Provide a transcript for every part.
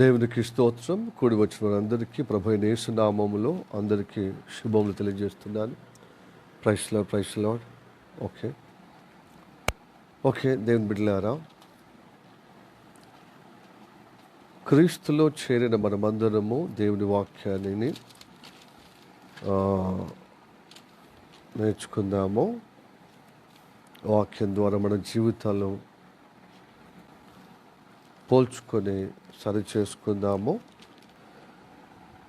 దేవునికి స్తోత్రం. కూడి వచ్చిన వారందరికీ ప్రభువైన యేసు నామములో అందరికీ శుభములు తెలియజేస్తున్నాను. Praise lord, praise lord. Okay దేవుని బిడ్డలారా, క్రీస్తులో చేరిన మనమందరము దేవుని వాక్యాన్ని నేర్చుకుందాము. వాక్యం ద్వారా మన జీవితాలు పోల్చుకొని సరి చేసుకుందాము.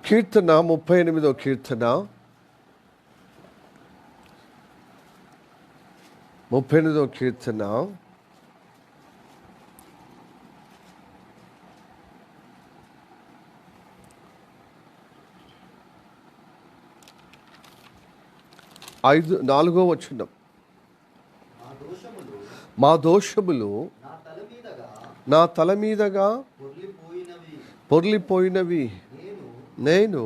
కీర్తన 38వ కీర్తన 38వ కీర్తన 4వ వచనం. మా దోషములు నా తల మీదగా పొర్లిపోయినవి, నేను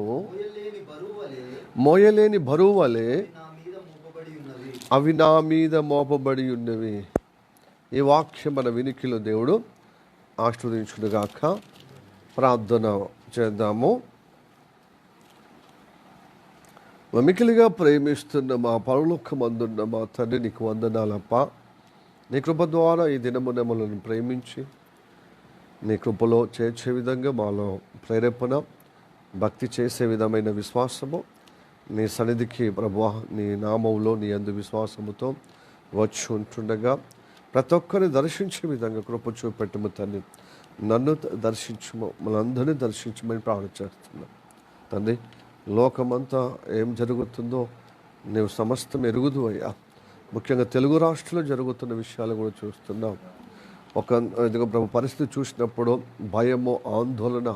మోయలేని బరువు వలె అవి నా మీద మోపబడి ఉన్నవి. ఈ వాక్యం మన వినికిలో దేవుడు ఆశీర్వదించునుగాక. ప్రార్థన చేద్దాము. మికిలిగా ప్రేమిస్తున్న మా పరలోకమందున్న మా తండ్రి, నీకు వందనాలప్ప. నీ కృప ద్వారా ఈ దినమున మనల్ని ప్రేమించి నీ కృపలో చేర్చే విధంగా మాలో ప్రేరేపణ, భక్తి చేసే విధమైన విశ్వాసము, నీ సన్నిధికి ప్రభువా నీ నామంలో నీ యందు విశ్వాసముతో వచ్చి ఉంటుండగా ప్రతి ఒక్కరిని దర్శించే విధంగా కృప చూపెట్టము తండ్రి. నన్ను దర్శించము, మనందరినీ దర్శించమని ప్రార్థన చేస్తున్నాం తండ్రి. లోకమంతా ఏం జరుగుతుందో నీవు సమస్తం ఎరుగుదు అయ్యా. ముఖ్యంగా తెలుగు రాష్ట్రంలో జరుగుతున్న విషయాలు కూడా చూస్తున్నాం. ఇదిగో ప్రభు పరిస్థితి చూసినప్పుడు భయము, ఆందోళన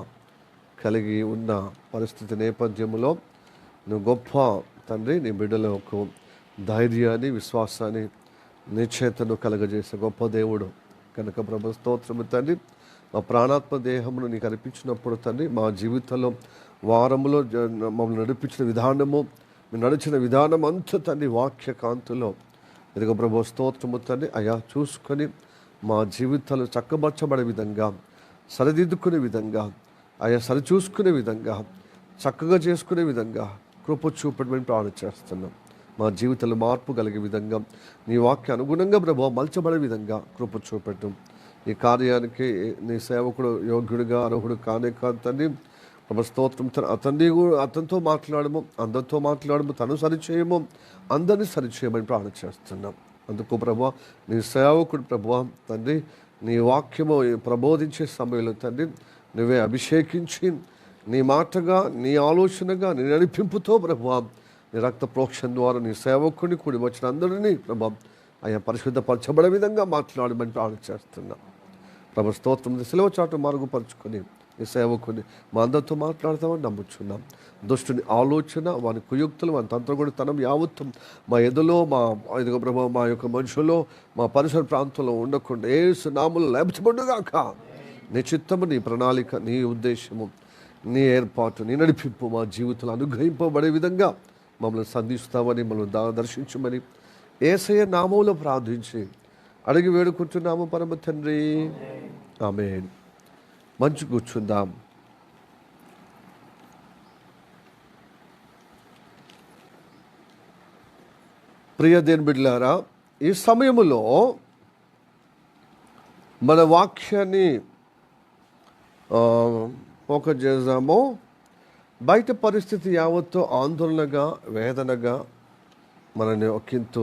కలిగి ఉన్న పరిస్థితి నేపథ్యంలో నువ్వు గొప్ప తండ్రి, నీ బిడ్డలకు ధైర్యాన్ని, విశ్వాసాన్ని, నిశ్చయతను కలగజేసే గొప్ప దేవుడు కనుక ప్రభు స్తోత్రము తండ్రి. మా ప్రాణాత్మ దేహమును నీకు అర్పించినప్పుడు తండ్రి, మా జీవితంలో వారములో మమ్మల్ని నడిపించిన విధానము, మీరు నడిచిన విధానం అంతా తండ్రి వాక్య కాంతిలో ఇదిగో ప్రభు స్తోత్రము తండ్రి అయా చూసుకొని మా జీవితాలు చక్కబరచబడే విధంగా, సరిదిద్దుకునే విధంగా, ఆయా సరిచూసుకునే విధంగా, చక్కగా చేసుకునే విధంగా కృప చూపడమని ప్రార్థన చేస్తున్నాం. మా జీవితంలో మార్పు కలిగే విధంగా, నీ వాక్య అనుగుణంగా ప్రభు మలచబడే విధంగా కృప చూపెట్టం. ఈ కార్యానికి నీ సేవకుడు యోగ్యుడిగా అర్హుడు కానే కాదు తండ్రి. ప్రభు స్తోత్రం. అతనితో మాట్లాడము, అందరితో మాట్లాడము, తను సరిచేయము, అందరినీ సరిచేయమని ప్రార్థన చేస్తున్నాం. అందుకు ప్రభువా నీ సేవకుడు ప్రభువా తండ్రి, నీ వాక్యము ప్రబోధించే సమయంలో తండ్రి నువ్వే అభిషేకించి నీ మాటగా, నీ ఆలోచనగా, నీ నడిపింపుతో ప్రభువా నీ రక్త ప్రోక్షణ ద్వారా నీ సేవకుడిని కూడి వచ్చిన అందరినీ ప్రభా ఆయా పరిశుద్ధపరచబడే విధంగా మాట్లాడమని ప్రార్థన చేస్తున్నాం. ప్రభు స్తోత్రం. సెలవు చాటు మరుగుపరుచుకొని ఈ సేవకుని మా అందరితో మాట్లాడతామని నమ్ముచున్నాం. దుష్టుని ఆలోచన, వాని కుయుక్తులు, వాని తంత్రగుడితనం యావత్తు మా ఎదులో, మా ఎదుగు ప్రభావ మా యొక్క మనుషుల్లో, మా పరిసర ప్రాంతంలో ఉండకుండా యేసు నామములో లేపబడుగాక. నీ చిత్తము, నీ ప్రణాళిక, నీ ఉద్దేశము, నీ ఏర్పాటు, నీ నడిపింపు మా జీవితంలో అనుగ్రహింపబడే విధంగా మమ్మల్ని సంధిస్తామని, మమ్మల్ని దర్శించమని యేసయ్య నామములో ప్రార్థించి అడిగి వేడుకుంటున్నాము పరమ తండ్రి. ఆమేన్. మంచి కూర్చుందాం. ప్రియ దేవుని బిడ్డలారా, ఈ సమయంలో మన వాక్యాన్ని ఫోకస్ చేద్దాము. బయట పరిస్థితి యావత్తు ఆందోళనగా, వేదనగా మనని ఒకంత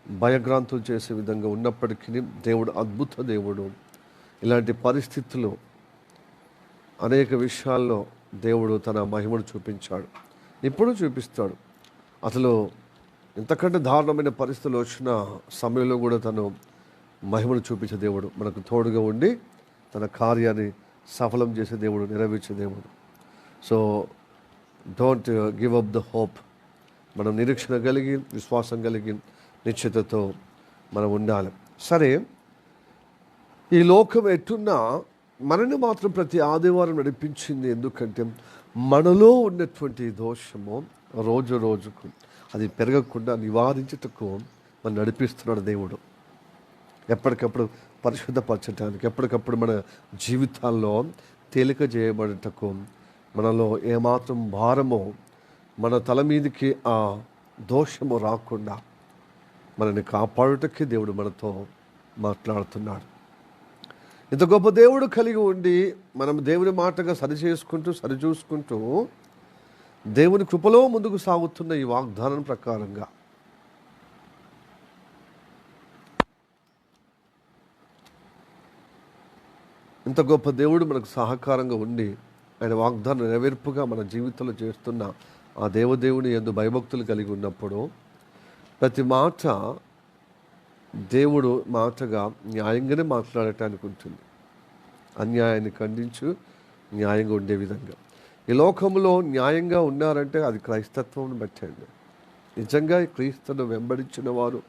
భయగ్రాంతులు చేసే విధంగా ఉన్నప్పటికీ దేవుడు అద్భుత దేవుడు. ఇలాంటి పరిస్థితులు అనేక విషయాల్లో దేవుడు తన మహిమను చూపించాడు, ఇప్పుడు చూపిస్తాడు. అసలు ఇంతకంటే దారుణమైన పరిస్థితులు వచ్చిన సమయంలో కూడా తను మహిమను చూపించే దేవుడు, మనకు తోడుగా ఉండి తన కార్యాన్ని సఫలం చేసే దేవుడు, నెరవేర్చే దేవుడు. So don't give up the hope. మనం నిరీక్షణ కలిగి, విశ్వాసం కలిగి, నిశ్చితతో మనం ఉండాలి. సరే, ఈ లోకం ఎట్టున్నా మనని మాత్రం ప్రతి ఆదివారం నడిపించింది. ఎందుకంటే మనలో ఉన్నటువంటి దోషము రోజు రోజుకు అది పెరగకుండా నివారించుటకు మనం నడిపిస్తున్నాడు దేవుడు. ఎప్పటికప్పుడు పరిశుద్ధపరచడానికి, ఎప్పటికప్పుడు మన జీవితాల్లో తేలిక చేయబడటకు, మనలో ఏమాత్రం భారమో మన తల మీదకి ఆ దోషము రాకుండా మనని కాపాడుటకి దేవుడు మనతో మాట్లాడుతున్నాడు. ఇంత గొప్ప దేవుడు కలిగి ఉండి మనం దేవుని మాటగా సరిచూసుకుంటూ దేవుని కృపలో ముందుకు సాగుతున్న ఈ వాగ్దానం ప్రకారంగా ఇంత గొప్ప దేవుడు మనకు సహకారంగా ఉండి ఆయన వాగ్దానం నెరవేర్పుగా మన జీవితంలో చేస్తున్న ఆ దేవదేవుని యందు భయభక్తులు కలిగి ఉన్నప్పుడు ప్రతి మాట దేవుడు మాటగా న్యాయంగానే మాట్లాడటానికి ఉంటుంది. అన్యాయాన్ని ఖండించు న్యాయంగా ఉండే విధంగా. ఈ లోకంలో న్యాయంగా ఉన్నారంటే అది క్రైస్తత్వం బట్టండి. నిజంగా క్రీస్తును వెంబడించిన వారు,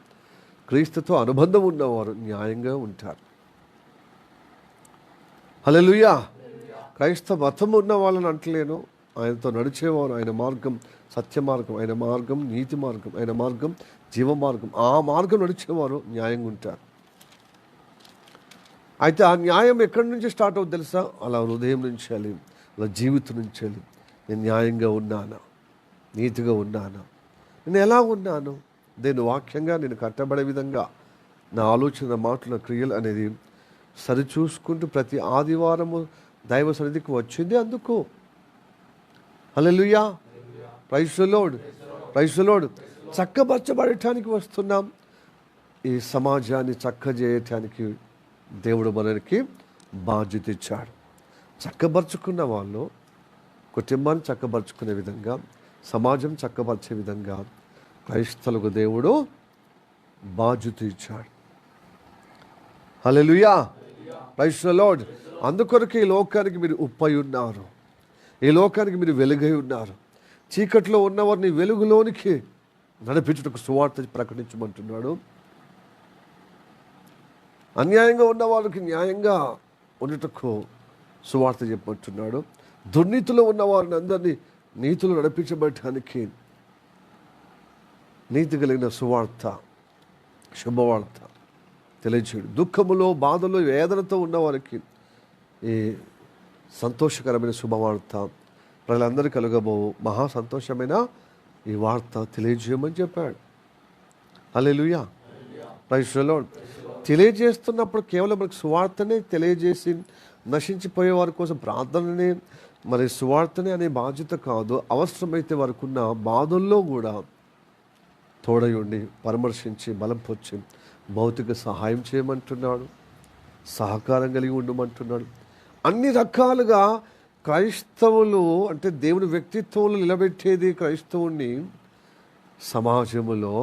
క్రీస్తుతో అనుబంధం ఉన్నవారు న్యాయంగా ఉంటారు. హల్లెలూయా. క్రైస్తవ మతం ఉన్న వాళ్ళని అంటలేను, ఆయనతో నడిచేవారు, ఆయన మార్గం సత్య మార్గం, ఆయన మార్గం నీతి మార్గం, ఆయన మార్గం జీవ మార్గం, ఆ మార్గం నడిచేవారు న్యాయంగా ఉంటారు. అయితే ఆ న్యాయం ఎక్కడి నుంచి స్టార్ట్ అవుతుంది తెలుసా? అలా హృదయం నుంచి వెళ్ళి, అలా జీవితం నుంచి వెళ్ళి, నేను న్యాయంగా ఉన్నానా, నీతిగా ఉన్నానా, నేను ఎలా ఉన్నాను, నేను వాక్యంగా నేను కట్టబడే విధంగా నా ఆలోచన, మాటల, క్రియలు అనేది సరిచూసుకుంటూ ప్రతి ఆదివారము దైవ సన్నిధికి వచ్చింది అందుకు. Hallelujah. Praise the lord. Praise the Lord. చక్కబరచబడటానికి వస్తున్నాం. ఈ సమాజాన్ని చక్కజేయటానికి దేవుడు మనకి బాధ్యత ఇచ్చాడు. చక్కబరుచుకున్న వాళ్ళు కుటుంబాన్ని చక్కబరుచుకునే విధంగా, సమాజం చక్కబరిచే విధంగా క్రైస్తవులకు దేవుడు బాధ్యత ఇచ్చాడు. హల్లెలూయా. Praise the Lord. అందుకొరకు ఈ లోకానికి మీరు ఉప్పై ఉన్నారు, ఈ లోకానికి మీరు వెలుగై ఉన్నారు. చీకట్లో ఉన్నవారిని వెలుగులోనికి నడిపించుటకు సువార్త ప్రకటించమంటున్నాడు. అన్యాయంగా ఉన్న వాళ్ళకి న్యాయంగా ఉండటకు సువార్త చెప్పమంటున్నాడు. దుర్నీతిలో ఉన్న వారిని అందరినీ నీతిలో నడిపించబడటానికి నీతి కలిగిన సువార్త, శుభవార్త తెలియచేయడు. దుఃఖములో, బాధలో, వేదనతో ఉన్నవారికి ఈ సంతోషకరమైన శుభవార్త, ప్రజలందరికీ కలుగబో మహా సంతోషమైన ఈ వార్త తెలియజేయమని చెప్పాడు. హల్లెలూయా. Praise the Lord. తెలియజేస్తున్నప్పుడు కేవలం మనకు సువార్తనే తెలియజేసి నశించిపోయే వారి కోసం ప్రార్థననే, మరి సువార్తనే అనే బాధ్యత కాదు. అవసరమైతే వారికి ఉన్న బాధల్లో కూడా తోడై ఉండి పరామర్శించి బలం పొచ్చి భౌతిక సహాయం చేయమంటున్నాడు, సహకారం కలిగి ఉండమంటున్నాడు. అన్ని రకాలుగా క్రైస్తవులు అంటే దేవుని వ్యక్తిత్వంలో నిలబెట్టేది క్రైస్తవుని సమాజంలో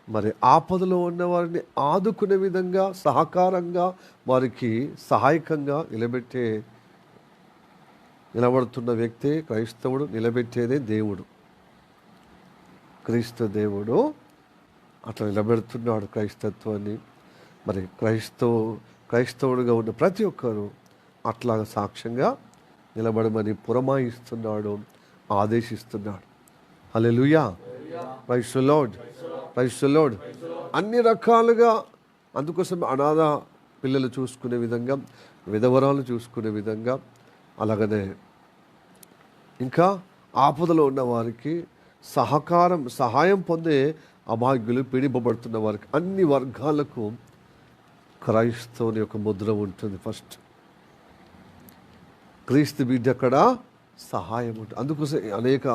మరి ఆపదలో ఉన్న వారిని ఆదుకునే విధంగా, సహకారంగా, వారికి సహాయకంగా నిలబడుతున్న వ్యక్తే క్రైస్తవుడు. నిలబెట్టేదే దేవుడు. క్రీస్తు దేవుడు అట్లా నిలబెడుతున్నాడు క్రైస్తత్వాన్ని. మరి క్రైస్తవుడిగా ఉన్న ప్రతి ఒక్కరూ అట్లా సాక్ష్యంగా నిలబడమని పురమాయిస్తున్నాడు, ఆదేశిస్తున్నాడు. Hallelujah. Praise the lord. Praise the Lord. అన్ని రకాలుగా అందుకోసం అనాథ పిల్లలు చూసుకునే విధంగా, విధవరాలు చూసుకునే విధంగా, అలాగనే ఇంకా ఆపదలో ఉన్న వారికి సహాయం పొందే అభాగ్యులు, పీడింపబడుతున్న వారికి, అన్ని వర్గాలకు క్రైస్తవుని యొక్క ముద్ర ఉంటుంది. ఫస్ట్ క్రీస్తు బిడ్డ అక్కడ సహాయం ఉంటుంది. అందుకోసం అనేక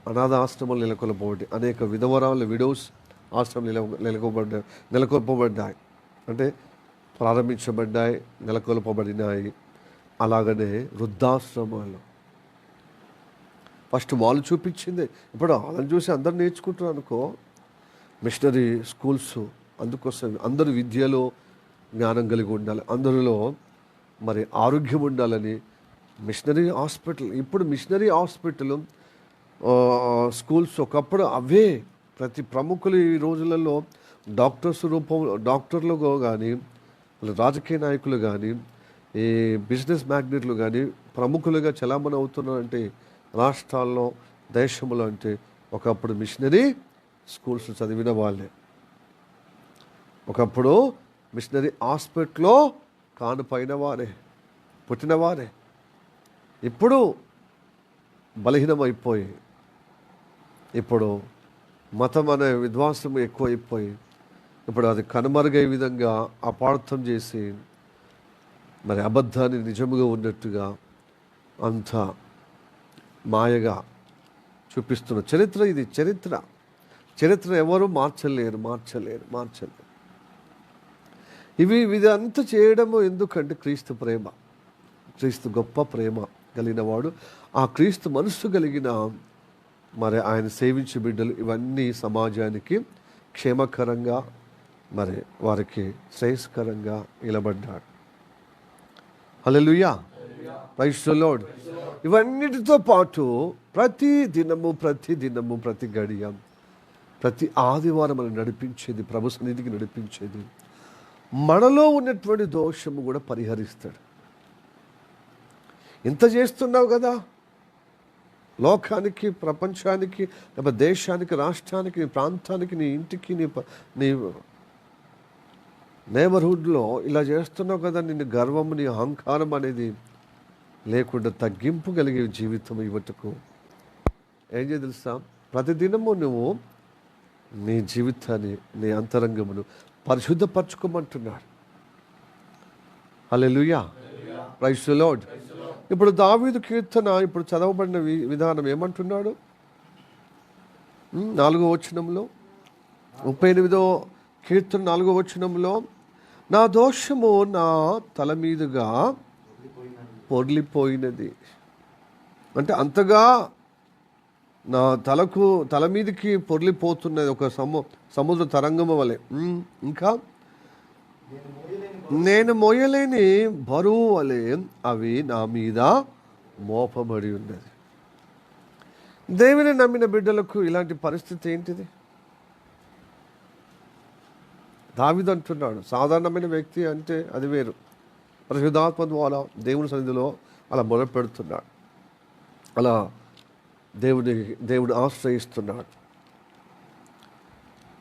అనాథ ఆశ్రమాలు నెలకొల్పబడ్డాయి, అనేక విడోస్ ఆశ్రమాలు నెలకొల్పబడ్డాయి, అంటే ప్రారంభించబడ్డాయి, నెలకొల్పబడినాయి. అలాగనే వృద్ధాశ్రమాలు ఫస్ట్ వాళ్ళు చూపించింది. ఇప్పుడు వాళ్ళని చూసి అందరు నేర్చుకుంటున్నారు అనుకో. మిషనరీ స్కూల్స్, అందుకోసం అందరు విద్యలో జ్ఞానం కలిగి ఉండాలి, అందరిలో మరి ఆరోగ్యం ఉండాలని మిషనరీ హాస్పిటల్. ఇప్పుడు మిషనరీ హాస్పిటల్, స్కూల్స్ ఒకప్పుడు అవే. ప్రతి ప్రముఖులు ఈ రోజులలో డాక్టర్లు కానీ, రాజకీయ నాయకులు కానీ, ఈ బిజినెస్ మ్యాగ్నెట్లు కానీ ప్రముఖులుగా చలామణి అవుతున్నారంటే రాష్ట్రాల్లో, దేశంలో అంటే ఒకప్పుడు మిషనరీ స్కూల్స్ చదివిన వాళ్ళే. ఒకప్పుడు మిషనరీ హాస్పిటల్లో కానుపైన వారే. పుట్టినవారే ఇప్పుడు బలహీనమైపోయి, ఇప్పుడు మతం అనే విద్వాసం ఎక్కువైపోయి, ఇప్పుడు అది కనుమరుగై విధంగా అపార్థం చేసి మరి అబద్ధాన్ని నిజముగా ఉన్నట్టుగా అంత మాయగా చూపిస్తున్న చరిత్ర ఇది. చరిత్ర ఎవరు మార్చలేరు. ఇదంతా చేయడము ఎందుకంటే క్రీస్తు ప్రేమ, క్రీస్తు గొప్ప ప్రేమ కలిగిన వాడు, ఆ క్రీస్తు మనస్సు కలిగిన మరి ఆయన సేవించే బిడ్డలు ఇవన్నీ సమాజానికి క్షేమకరంగా మరి వారికి శ్రేయస్కరంగా నిలబడ్డాడు. హల్లెలూయా, ప్రైజ్ ది లార్డ్. ఇవన్నిటితో పాటు ప్రతి దినము ప్రతి గడియ, ప్రతి ఆదివారం మనం నడిపించేది, ప్రభు సన్నిధికి నడిపించేది, మనలో ఉన్నటువంటి దోషము కూడా పరిహరిస్తాడు. ఇంత చేస్తున్నావు కదా, లోకానికి, ప్రపంచానికి, లేకపోతే దేశానికి, రాష్ట్రానికి, నీ ప్రాంతానికి, నీ ఇంటికి, నీ నేబర్హుడ్లో ఇలా చేస్తున్నావు కదా, నిన్ను గర్వము, నీ అహంకారం అనేది లేకుండా తగ్గింపు కలిగే జీవితం ఇవ్వటకు ఏం చేయ తెలుసా, ప్రతిదినము నువ్వు నీ జీవితాన్ని, నీ అంతరంగమును పరిశుద్ధపరచుకోమంటున్నాడు. హల్లెలూయా, ప్రైజ్ ది లార్డ్. ఇప్పుడు దావీదు కీర్తన ఇప్పుడు చదవబడిన విధానం ఏమంటున్నాడు? 4వ వచనంలో, 38వ కీర్తన 4వ వచనంలో, నా దోషము నా తల మీదుగా పొర్లిపోయినది. అంటే అంతగా నా తల మీదకి పొర్లిపోతున్నది, ఒక సముద్ర తరంగము వలె. ఇంకా నేను మోయలేని బరువు వలె అవి నా మీద మోపబడి ఉన్నది. దేవుని నమ్మిన బిడ్డలకు ఇలాంటి పరిస్థితి ఏంటిది? దావీదు అంటున్నాడు, సాధారణమైన వ్యక్తి అంటే అది వేరు, పరిశుద్ధాత్మ ద్వారా దేవుని సన్నిధిలో అలా మొదలుపెడుతున్నాడు, అలా దేవుడు ఆశ్రయిస్తున్నాడు.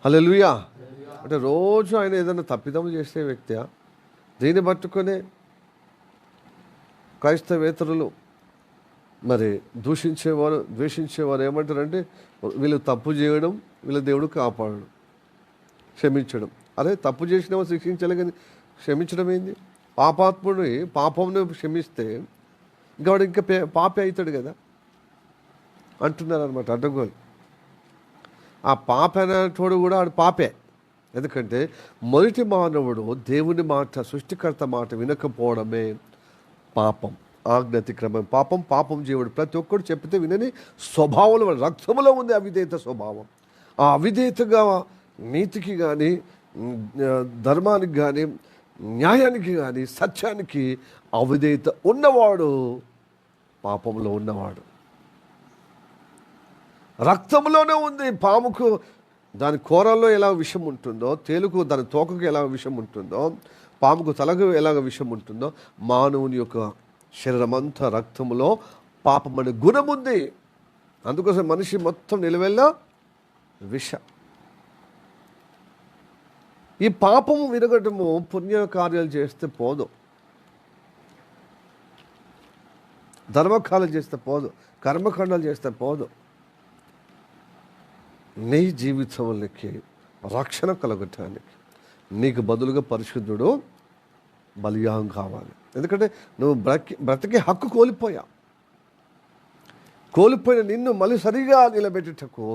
హల్లెలూయా. అంటే రోజు ఆయన ఏదైనా తప్పిదం చేసే వ్యక్తి, దీన్ని పట్టుకొనే క్రైస్తవేతరులు మరి ద్వేషించేవారు ఏమంటారంటే, వీళ్ళు తప్పు చేయడం, వీళ్ళ దేవుడు కాపాడడం, క్షమించడం. అరే, తప్పు చేసినా శిక్షించాలి కానీ క్షమించడం ఏంది? పాపాత్ముడి పాపంను క్షమిస్తే ఇంకా వాడు ఇంకా పాపే అవుతాడు కదా అంటున్నారు అనమాట అడ్డగోలు. ఆ పాప అనేటోడు కూడా ఆడు పాపే. ఎందుకంటే మొదటి మానవుడు దేవుని మాట, సృష్టికర్త మాట వినకపోవడమే పాపం, ఆజ్ఞాతిక్రమం. పాపం జీవుడు ప్రతి ఒక్కడు చెప్తే వినని స్వభావంలో, రక్తంలో ఉంది అవిధేయత స్వభావం. ఆ అవిధేయతగా నీతికి కానీ, ధర్మానికి కానీ, న్యాయానికి కానీ, సత్యానికి అవిధేయత ఉన్నవాడు పాపంలో ఉన్నవాడు. రక్తంలోనే ఉంది. పాముకు దాని కూరల్లో ఎలా విషం ఉంటుందో, తేలుకు దాని తోకకు ఎలా విషం ఉంటుందో, పాముకు తలకు ఎలాగ విషం ఉంటుందో, మానవుని యొక్క శరీరం అంతా రక్తంలో పాపం అనే గుణం ఉంది. అందుకోసం మనిషి మొత్తం నిలవెల్లా విషం. ఈ పాపము విరగటము పుణ్య కార్యాలు చేస్తే పోదు, ధర్మకాలు చేస్తే పోదు, కర్మకాండాలు చేస్తే పోదు. నీ జీవితంలోకి రక్షణ కలగటానికి నీకు బదులుగా పరిశుద్ధుడు బలియాగం కావాలి. ఎందుకంటే నువ్వు బ్రతికే హక్కు కోల్పోయిన నిన్ను మళ్ళీ సరిగా నిలబెట్టుటకు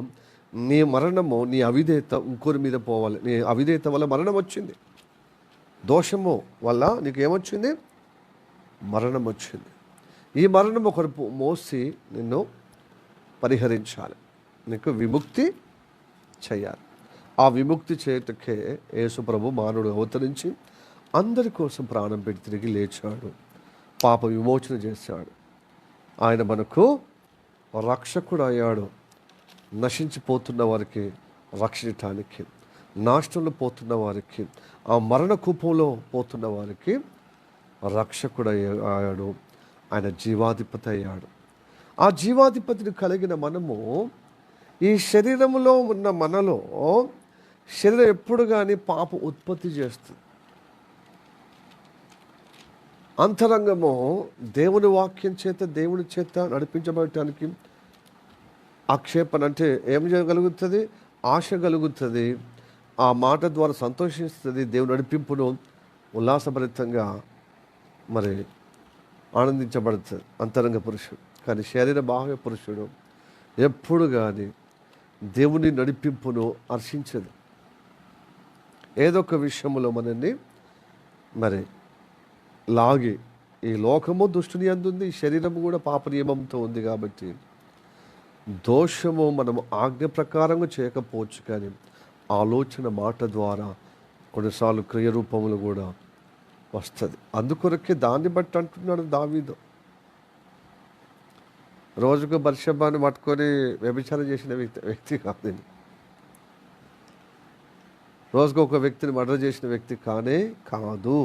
నీ మరణము, నీ అవిధేయత ఇంకోరి మీద పోవాలి. నీ అవిధేయత వల్ల మరణం వచ్చింది, దోషము వల్ల నీకు ఏమొచ్చింది? మరణం వచ్చింది. ఈ మరణం ఒకరు మోసి నిన్ను పరిహరించాలి, నీకు విముక్తి చేయాలి. ఆ విముక్తి చేయటకే యేసు ప్రభు మానవుడు అవతరించి అందరి కోసం ప్రాణం పెట్టి తిరిగి లేచాడు, పాప విమోచన చేశాడు. ఆయన మనకు రక్షకుడు అయ్యాడు. నశించిపోతున్న వారికి రక్షించటానికి, నాశనంలో పోతున్న వారికి, ఆ మరణ కూపంలో పోతున్న వారికి రక్షకుడు అయ్యాడు. ఆయన జీవాధిపతి అయ్యాడు. ఆ జీవాధిపతిని కలిగిన మనము, ఈ శరీరంలో ఉన్న మనలో శరీరం ఎప్పుడు కానీ పాపం ఉత్పత్తి చేస్తుంది. అంతరంగము దేవుని వాక్యం చేత, దేవుని చేత నడిపించబడటానికి ఆక్షేపణ అంటే ఏం చేయగలుగుతుంది? ఆశ కలుగుతుంది. ఆ మాట ద్వారా సంతోషిస్తుంది. దేవుని నడిపింపును ఉల్లాసభరితంగా మరి ఆనందించబడుతుంది అంతరంగ పురుషుడు. కానీ శరీర బాహ్య పురుషుడు ఎప్పుడు కానీ దేవుని నడిపింపును హర్షించదు. ఏదో ఒక విషయంలో మనల్ని మరి లాగి, ఈ లోకము దుష్టుని అందుంది, ఈ శరీరము కూడా పాప నియమంతో ఉంది. కాబట్టి దోషము మనము ఆజ్ఞ ప్రకారంగా చేయకపోవచ్చు, కానీ ఆలోచన మాట ద్వారా కొన్నిసార్లు క్రియరూపములు కూడా వస్తుంది. అందుకొరకే దాన్ని బట్టి అంటున్నాడు దావీదు, రోజుకు బర్షబాను పట్టుకొని వ్యభిచారం చేసిన వ్యక్తి కాదు నేను. రోజుకు ఒక వ్యక్తిని మర్డర్ చేసిన వ్యక్తి కానే కాదు.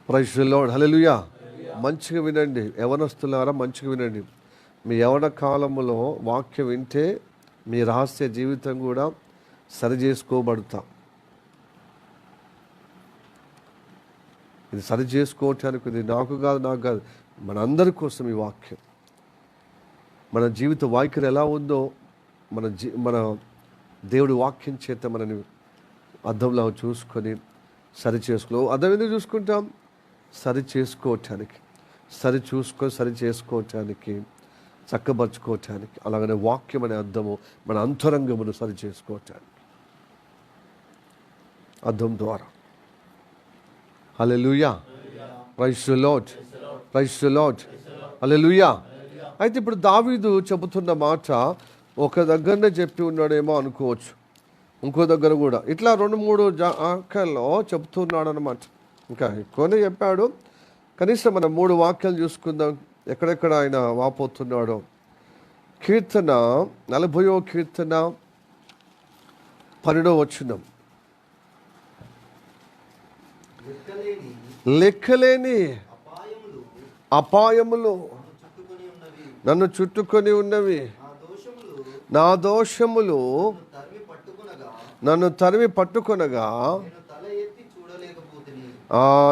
ప్రైజ్ ది లార్డ్, హల్లెలూయా. మంచిగా వినండి యవనస్తులారా, మంచిగా వినండి. మీ యవన కాలంలో వాక్యం వింటే మీ రహస్య జీవితం కూడా సరి చేసుకోబడతా. ఇది సరి చేసుకోవటానికి, ఇది నాకు కాదు, నాకు కాదు, మనందరి కోసం ఈ వాక్యం. మన జీవిత వైఖరి ఎలా ఉందో మన దేవుడి వాక్యం చేత మనని అద్దంలో చూసుకొని సరి చేసుకో. అద్దం ఎందుకు చూసుకుంటాం? సరి చేసుకోవటానికి, సరి చేసుకోవటానికి, చక్కబరుచుకోవటానికి. అలాగనే వాక్యం అనే అద్దము మన అంతరంగమును సరి చేసుకోవటానికి అద్దం ద్వారా. Hallelujah, praise the lord, praise the lord, hallelujah. అయితే ఇప్పుడు దావీదు చెబుతున్న మాట ఒక దగ్గరనే చెప్పి ఉన్నాడేమో అనుకోవచ్చు, ఇంకో దగ్గర కూడా ఇట్లా 2-3 వాక్యాల్లో చెప్తున్నాడు అన్నమాట. ఇంకా ఎక్కువనే చెప్పాడు. కనీసం మనం 3 వాక్యాలు చూసుకుందాం ఎక్కడెక్కడ ఆయన వాపోతున్నాడో. కీర్తన 40వ కీర్తన 12వ వచనం. లెక్కలేని అపాయములు నన్ను చుట్టుకొని ఉన్నవి, నా దోషములు నన్ను తరిమి పట్టుకొనగా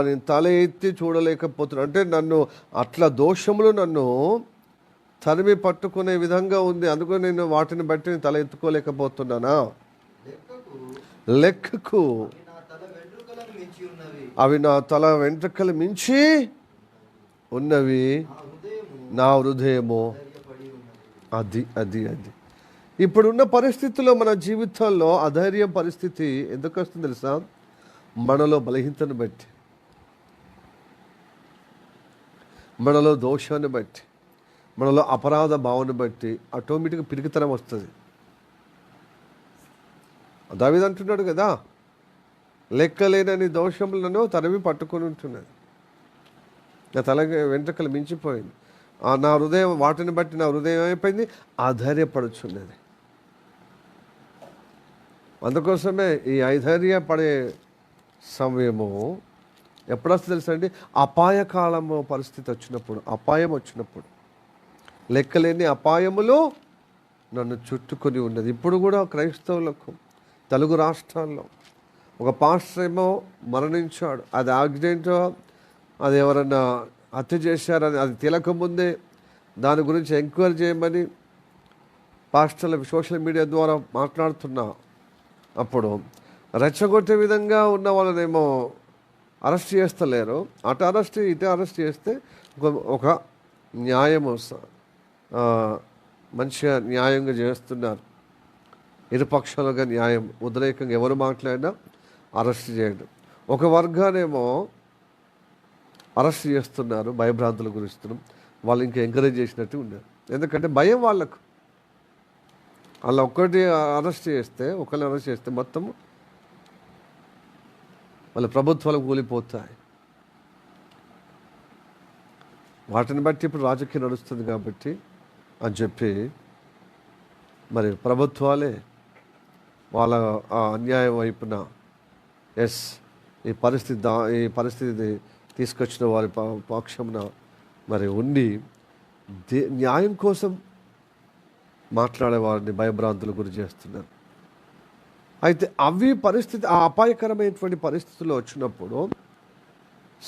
నేను తల ఎత్తి చూడలేకపోతున్నా. అంటే నన్ను అట్లా దోషములు నన్ను తరిమి పట్టుకునే విధంగా ఉంది, అందుకని నేను వాటిని బట్టి నేను తల ఎత్తుకోలేకపోతున్నానా? లెక్కకు అవి నా తల వెంట్రుకలు మించి ఉన్నవి, నా హృదయము. అది అది అది ఇప్పుడున్న పరిస్థితుల్లో మన జీవితాల్లో అధైర్యం పరిస్థితి ఎందుకు వస్తుంది తెలుసా? మనలో బలహీనతను బట్టి, మనలో దోషాన్ని బట్టి, మనలో అపరాధ భావన బట్టి ఆటోమేటిక్గా పిరికితనం వస్తుంది. దావీదు అంటున్నాడు కదా, లెక్కలేనని దోషములను తరిమి పట్టుకొని ఉంటున్నది, నా తల వెంట్రుకలు మించిపోయింది, నా హృదయం వాటిని బట్టి నా హృదయం అయిపోయింది, ఆధైర్యపడుచున్నది. అందుకోసమే ఈ ఐధైర్యపడే సమయము ఎప్పుడు వస్తుంది తెలుసా అండి? అపాయకాలము పరిస్థితి వచ్చినప్పుడు, అపాయం వచ్చినప్పుడు. లెక్కలేని అపాయములు నన్ను చుట్టుకొని ఉన్నది. ఇప్పుడు కూడా క్రైస్తవులకు తెలుగు రాష్ట్రాల్లో ఒక పాస్టర్ ఏమో మరణించాడు. అది యాక్సిడెంటో, అది ఎవరన్నా హత్య చేశారని అది తెలియకముందే దాని గురించి ఎంక్వైరీ చేయమని పాస్టర్ల సోషల్ మీడియా ద్వారా మాట్లాడుతున్నా. అప్పుడు రెచ్చగొట్టే విధంగా ఉన్న వాళ్ళనేమో అరెస్ట్ చేస్తలేరు. అటు అరెస్ట్ ఇటు అరెస్ట్ చేస్తే ఒక న్యాయము మంచిగా న్యాయంగా చేస్తున్నారు. ఇరుపక్షాలుగా న్యాయం, ఉద్రేకంగా ఎవరు మాట్లాడినా అరెస్ట్ చేయడం. ఒక వర్గానేమో అరెస్ట్ చేస్తున్నారు, భయభ్రాంతులు గురిస్తున్నాం. వాళ్ళు ఇంకా ఎంకరేజ్ చేసినట్టు ఉన్నారు. ఎందుకంటే భయం వాళ్ళకు. అలా ఒకరిని అరెస్ట్ చేస్తే మొత్తం వాళ్ళ ప్రభుత్వాలు కూలిపోతాయి. వాటిని బట్టి ఇప్పుడు రాజకీయం నడుస్తుంది కాబట్టి అని చెప్పి మరి ప్రభుత్వాలే వాళ్ళ అన్యాయం వైపున ఈ పరిస్థితి తీసుకొచ్చిన వారి పక్షమున మరి ఉండి న్యాయం కోసం మాట్లాడే వారిని భయభ్రాంతులు గురి చేస్తున్నారు. అయితే ఆ అపాయకరమైనటువంటి పరిస్థితుల్లో వచ్చినప్పుడు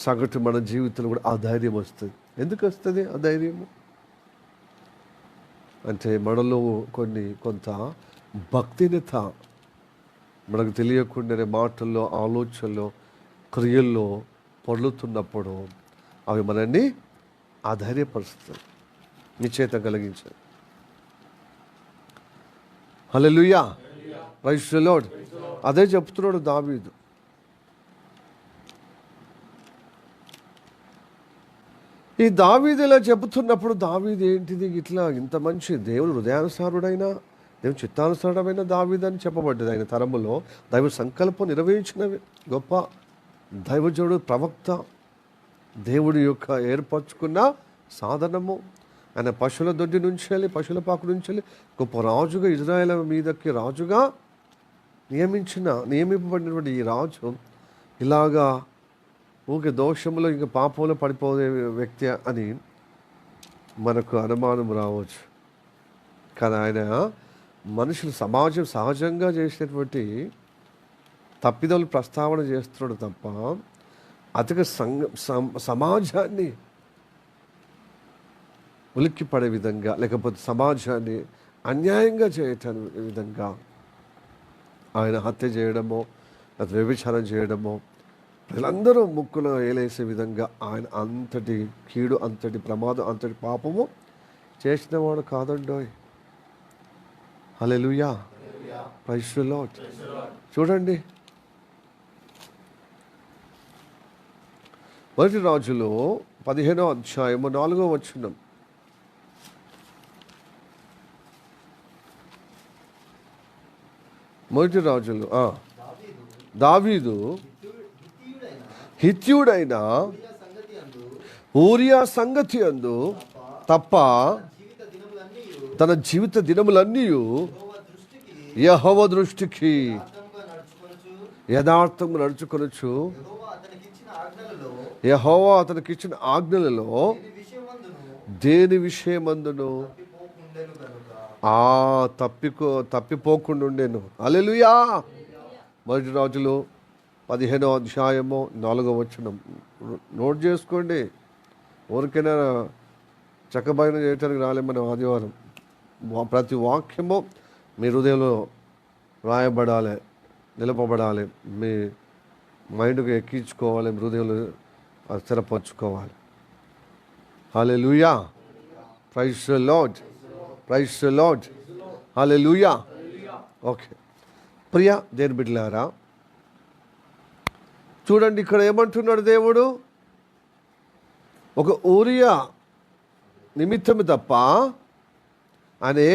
సగటు మన జీవితంలో కూడా ఆ ధైర్యం వస్తుంది. ఎందుకు వస్తుంది ఆ ధైర్యము అంటే మనలో కొంత భక్తినిత మనకు తెలియకుండానే మాటల్లో, ఆలోచనలో, క్రియల్లో పొర్లుతున్నప్పుడు అవి మనల్ని ఆధైర్యపరుస్తాయి, నిశ్చయిత కలిగించాయి. హల్లెలూయా, ప్రైజ్ ది లార్డ్. అదే చెప్తున్నాడు దావీదు. ఈ దావీదు ఇలా చెబుతున్నప్పుడు దావీదు ఏంటిది ఇట్లా ఇంత మంచి దేవుడు హృదయానుసారుడైన, దేవుని చిత్తానుసారమైన దావీదు అని చెప్పబడ్డది. ఆయన తరములో దైవ సంకల్పం నెరవేర్చినవి గొప్ప దైవజనుడు, ప్రవక్త, దేవుడి యొక్క ఏర్పరచుకున్న సాధనము. ఆయన పశువుల దొడ్డి నుంచి వెళ్ళి, పశువుల పాకు నుంచి వెళ్ళి గొప్ప రాజుగా, ఇజ్రాయేల్ మీదకి రాజుగా నియమింపబడినటువంటి ఈ రాజు ఇలాగా ఊకే దోషంలో ఇంకా పాపంలో పడిపోయే వ్యక్తి అని మనకు అనుమానం రావచ్చు. కానీ ఆయన మనుషులు, సమాజం సహజంగా చేసినటువంటి తప్పిదలు ప్రస్తావన చేస్తున్నాడు తప్ప అతక సమాజాన్ని ఉలిక్కిపడే విధంగా, లేకపోతే సమాజాన్ని అన్యాయంగా చేయటం విధంగా ఆయన హత్య చేయడమో, లేదా వ్యభిచారం చేయడమో, వీళ్ళందరూ ముక్కులో ఏలేసే విధంగా ఆయన అంతటి కీడు, అంతటి ప్రమాదం, అంతటి పాపము చేసినవాడు కాదండోయ్. హల్లెలూయా, ప్రైజ్ ది లార్డ్. చూడండి, మొదటి రాజులో 15వ అధ్యాయము 4వ వచనం. మొదటి రాజులు దావీదు హిత్యుడైన ఊరియా సంగతి అందు తప్ప తన జీవిత దినములన్నీ యెహోవా దృష్టికి యథార్థంగా నడుచుకొనొచ్చు, యెహోవా అతనికిచ్చిన ఆజ్ఞలలో దేని విషయమందును తప్పిపోకుండా ఉండేను. హల్లెలూయా. మొదటి రాజులు 15వ అధ్యాయము 4వ వచనం నోట్ చేసుకోండి. ఊరికైనా చక్కబైన చేయటానికి రాలే మనం ఆదివారం. ప్రతి వాక్యము మీ హృదయంలో రాయబడాలి, నిలపబడాలి, మీ మైండ్కి ఎక్కించుకోవాలి, మీ హృదయంలో స్థిరపరచుకోవాలి. Hallelujah, praise the lord, praise the lord, hallelujah. Okay, ప్రియ దేవుని బిడ్డలారా, చూడండి ఇక్కడ ఏమంటున్నాడు దేవుడు. ఒక ఊరియా నిమిత్తము తప్ప అనే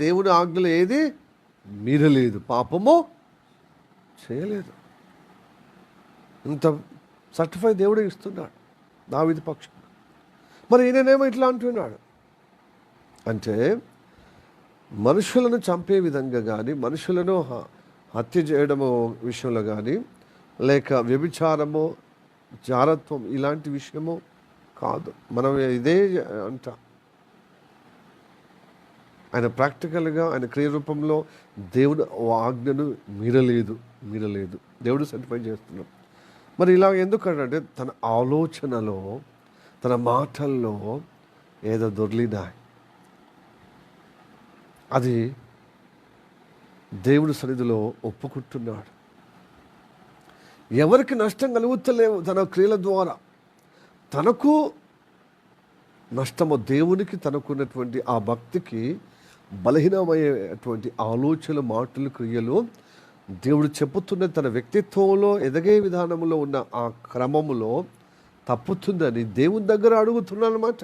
దేవుని ఆజ్ఞలు ఏది మీరలేదు, పాపము చేయలేదు. ఇంత సర్టిఫై దేవుడు ఇస్తున్నాడు దావీదు పక్షం. మరి ఈయననేమో ఇట్లా అంటున్నాడు అంటే, మనుషులను చంపే విధంగా కానీ, మనుషులను హత్య చేయడము విషయంలో కానీ, లేక వ్యభిచారము, జారత్వం ఇలాంటి విషయము కాదు. మనం ఇదే అంట. ఆయన ప్రాక్టికల్గా ఆయన క్రియరూపంలో దేవుడు ఆజ్ఞను మీరలేదు. దేవుడు సర్టిఫై చేస్తున్నాడు. మరి ఇలా ఎందుకంటే తన ఆలోచనలో, తన మాటల్లో ఏదో దొర్లినాయి. అది దేవుడి సన్నిధిలో ఒప్పుకుంటున్నాడు. ఎవరికి నష్టం కలుగుతలేవు తన క్రియల ద్వారా. తనకు నష్టము, దేవునికి తనకున్నటువంటి ఆ భక్తికి బలహీనమయ్యేటువంటి ఆలోచనలు, మాటలు, క్రియలు దేవుడు చెప్పుతున్న తన వ్యక్తిత్వంలో ఎదగే విధానంలో ఉన్న ఆ క్రమములో తప్పుతుందని దేవుని దగ్గర అడుగుతున్నాడు అన్నమాట.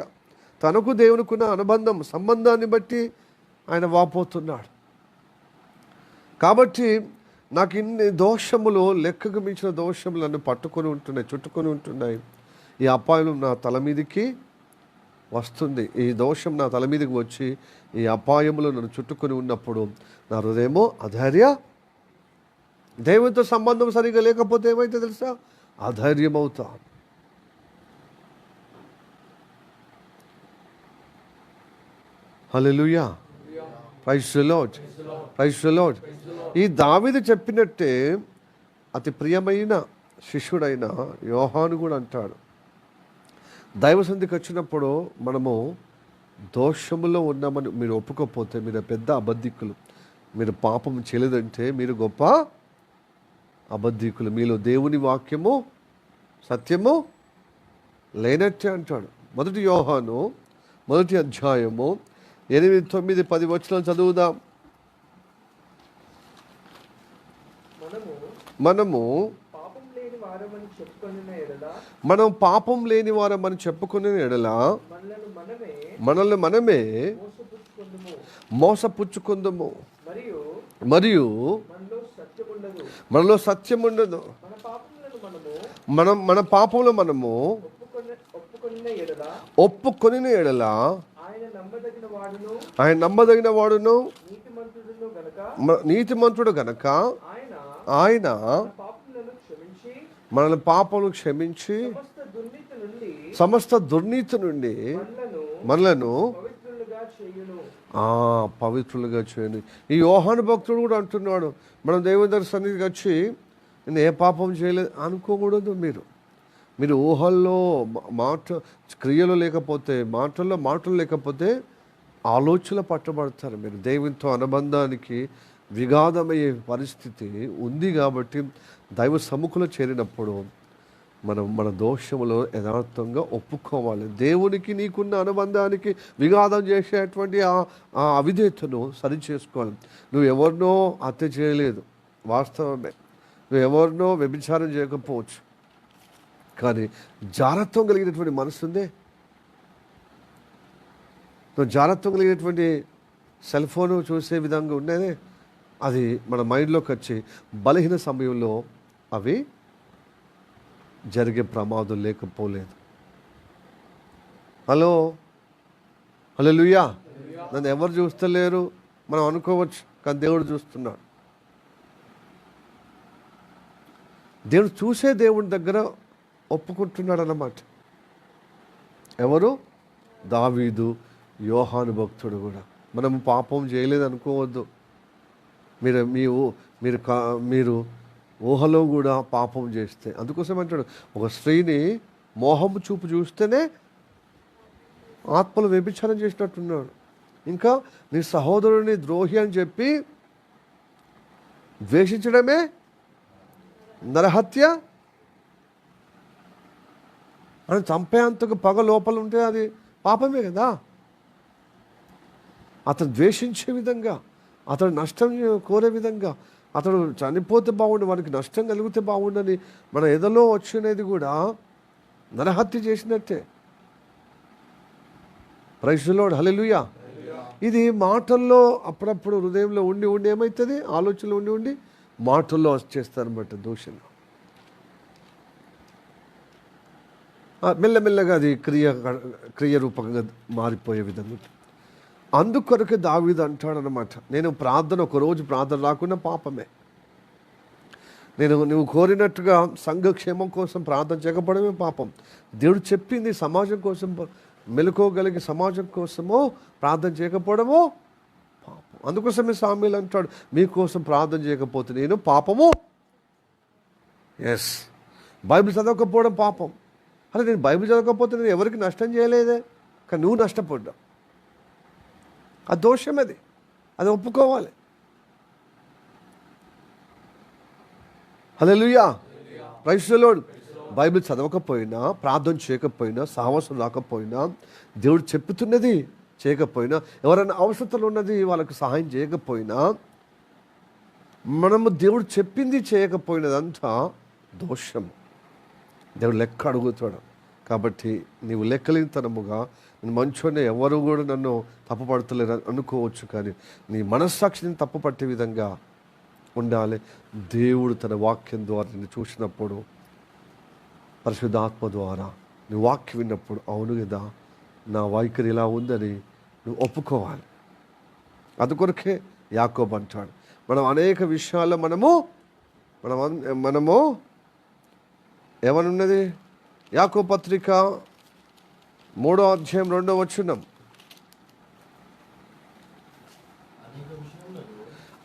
తనకు దేవునికున్న అనుబంధం, సంబంధాన్ని బట్టి ఆయన వాపోతున్నాడు. కాబట్టి నాకు ఇన్ని దోషములు, లెక్కకు మించిన దోషములు నన్ను పట్టుకొని ఉంటున్నాయి, చుట్టుకొని ఉంటున్నాయి. ఈ అపాయం నా తల మీదకి వస్తుంది. ఈ దోషం నా తల మీదకి వచ్చి ఈ అపాయములు నన్ను చుట్టుకొని ఉన్నప్పుడు నా హృదయమో అధైర్య, దేవునితో సంబంధం సరిగా లేకపోతే ఏమైతే తెలుసా, అధైర్యమవుతా. Hallelujah, praise the lord, praise the Lord. ఈ దావీదు చెప్పినట్టే అతి ప్రియమైన శిష్యుడైన యోహాను కూడా అంటాడు, దైవ సన్నిధికి వచ్చినప్పుడు మనము దోషములో ఉన్నామని మీరు ఒప్పుకోకపోతే మీరు పెద్ద అబద్ధికులు, మీరు పాపం చేయలేదంటే మీరు గొప్ప అబద్ధికులు, మీలో దేవుని వాక్యము సత్యము లేనట్టే అంటాడు. 1 యోహాను 1 అధ్యాయము 8, 9, 10 వచనాలు చదువుదాం. మనము మనం పాపం లేని వారమని చెప్పుకునే ఎడల మనల్ని మనమే మోసపుచ్చుకుందుము, మరియు మనలో సత్యం ఉండదు. మన పాపంలో మనము ఒప్పుకొని ఎడల ఆయన నమ్మదగిన వాడును నీతిమంతుడు గనక ఆయన మనల్ని పాపములు క్షమించి సమస్త దుర్నీతి నుండి మనలను పవిత్రులుగా చేయను. ఈ యోహాను భక్తుడు కూడా అంటున్నాడు, మనం దేవుని సన్నిధికి వచ్చి నేను ఏ పాపం చేయలేదు అనుకోకూడదు. మీరు ఊహల్లో క్రియలు లేకపోతే మాటలు లేకపోతే ఆలోచనలు పట్టబడతారు. మీరు దేవునితో అనుబంధానికి విఘాతమయ్యే పరిస్థితి ఉంది. కాబట్టి దైవ సముఖంలో చేరినప్పుడు మనం మన దోషములో యథార్థంగా ఒప్పుకోవాలి. దేవునికి నీకున్న అనుబంధానికి విఘాతం చేసేటువంటి ఆ అవిధేయతను సరి చేసుకోవాలి. నువ్వు ఎవరినో హత్య చేయలేదు, వాస్తవమే. నువ్వు ఎవరినో వ్యభిచారం చేయకపోవచ్చు, కానీ జారత్వం కలిగినటువంటి మనసు ఉందే. నువ్వు జారత్వం కలిగినటువంటి సెల్ ఫోన్ చూసే విధంగా ఉండేదే, అది మన మైండ్లోకి వచ్చి బలహీన సమయంలో అవి జరిగే ప్రమాదం లేకపోలేదు. హల్లెలూయా. నన్ను ఎవరు చూస్తలేరు మనం అనుకోవచ్చు, కానీ దేవుడు చూస్తున్నాడు. దేవుడు చూసే దేవుడి దగ్గర ఒప్పుకుంటున్నాడు అన్నమాట. ఎవరు? దావీదు, యోహాను భక్తుడు కూడా. మనం పాపం చేయలేదు అనుకోవద్దు. మీరు ఊహలో కూడా పాపం చేస్తే, అందుకోసం అంటాడు, ఒక స్త్రీని మోహము చూపు చూస్తేనే ఆత్మలు వ్యభిచారం చేసినట్టున్నాడు. ఇంకా నీ సహోదరుని ద్రోహి అని చెప్పి ద్వేషించడమే నరహత్య అని చంపేంతకు పగ లోపల ఉంటే అది పాపమే కదా. అతను ద్వేషించే విధంగా, అతడు నష్టం కోరే విధంగా, అతడు చనిపోతే బాగుండు, వానికి నష్టం కలిగితే బాగుండని మన ఎదలో వచ్చినది కూడా నరహత్య చేసినట్టే. Praise the lord. హల్లెలూయా. ఇది మాటల్లో అప్పుడప్పుడు హృదయంలో ఉండి ఏమవుతుంది, ఆలోచనలో ఉండి మాటల్లో వచ్చేస్తారన్నమాట దోషంగా. మెల్లమెల్లగా అది క్రియ రూపంగా మారిపోయే విధంగా. అందుకొరకే దావీదు అంటాడనమాట, నేను ఒకరోజు ప్రార్థన రాకుండా పాపమే. నువ్వు కోరినట్టుగా సంఘక్షేమం కోసం ప్రార్థన చేయకపోవడమే పాపం. దేవుడు చెప్పింది సమాజం కోసం మెలుకోగలిగే సమాజం కోసమో ప్రార్థన చేయకపోవడమో పాపం. అందుకోసమే సామ్యులు అంటాడు, మీకోసం ప్రార్థన చేయకపోతే నేను పాపము. ఎస్, బైబిల్ చదవకపోవడం పాపం. అరే నేను బైబిల్ చదవకపోతే నేను ఎవరికి నష్టం చేయలేదే, కానీ నువ్వు నష్టపడ్డావు. ఆ దోషం అది ఒప్పుకోవాలి. Hallelujah. Praise the lord. Bible చదవకపోయినా, ప్రార్థన చేయకపోయినా, సహవాసం రాకపోయినా, దేవుడు చెప్పుతున్నది చేయకపోయినా, ఎవరైనా అవసరతలు ఉన్నది వాళ్ళకు సహాయం చేయకపోయినా, మనము దేవుడు చెప్పింది చేయకపోయినదంతా దోషం. దేవుడు లెక్క అడుగుతాడు. కాబట్టి నీవు లెక్కలేనితనముగా నేను మంచోనే, ఎవరు కూడా నన్ను తప్పుపడతలేరు అనుకోవచ్చు, కానీ నీ మనస్సాక్షిని తప్పుపట్టే విధంగా ఉండాలి. దేవుడు తన వాక్యం ద్వారా నిన్ను చూసినప్పుడు, పరిశుద్ధాత్మ ద్వారా నీ వాక్యం విన్నప్పుడు, అవును కదా నా వైఖరి ఇలా ఉందని నువ్వు ఒప్పుకోవాలి. అందుకొరకే యాకోబు అంటాడు, మనం అనేక విషయాల్లో మనము ఏమనున్నది, యాకోబు పత్రిక 3వ అధ్యాయం 2వ వచనం,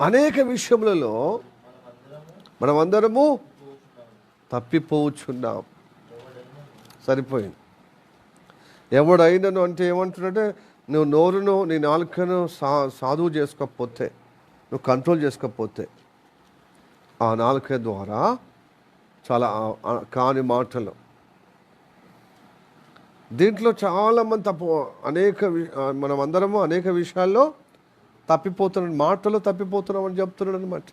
అనేక విషయములలో మనమందరము తప్పిపోవచ్చున్నాం. సరిపోయింది. ఎవడైనను అంటే ఏమంటున్నాడంటే, నువ్వు నోరును నీ నాలుకను సాధువు చేసుకోకపోతే, నువ్వు కంట్రోల్ చేసుకోకపోతే, ఆ నాలుక ద్వారా చాలా కాని మాటలు. దీంట్లో చాలామంది మనం అందరము అనేక విషయాల్లో తప్పిపోతున్నాం, మాటలు తప్పిపోతున్నాం అని చెప్తున్నాడు అనమాట.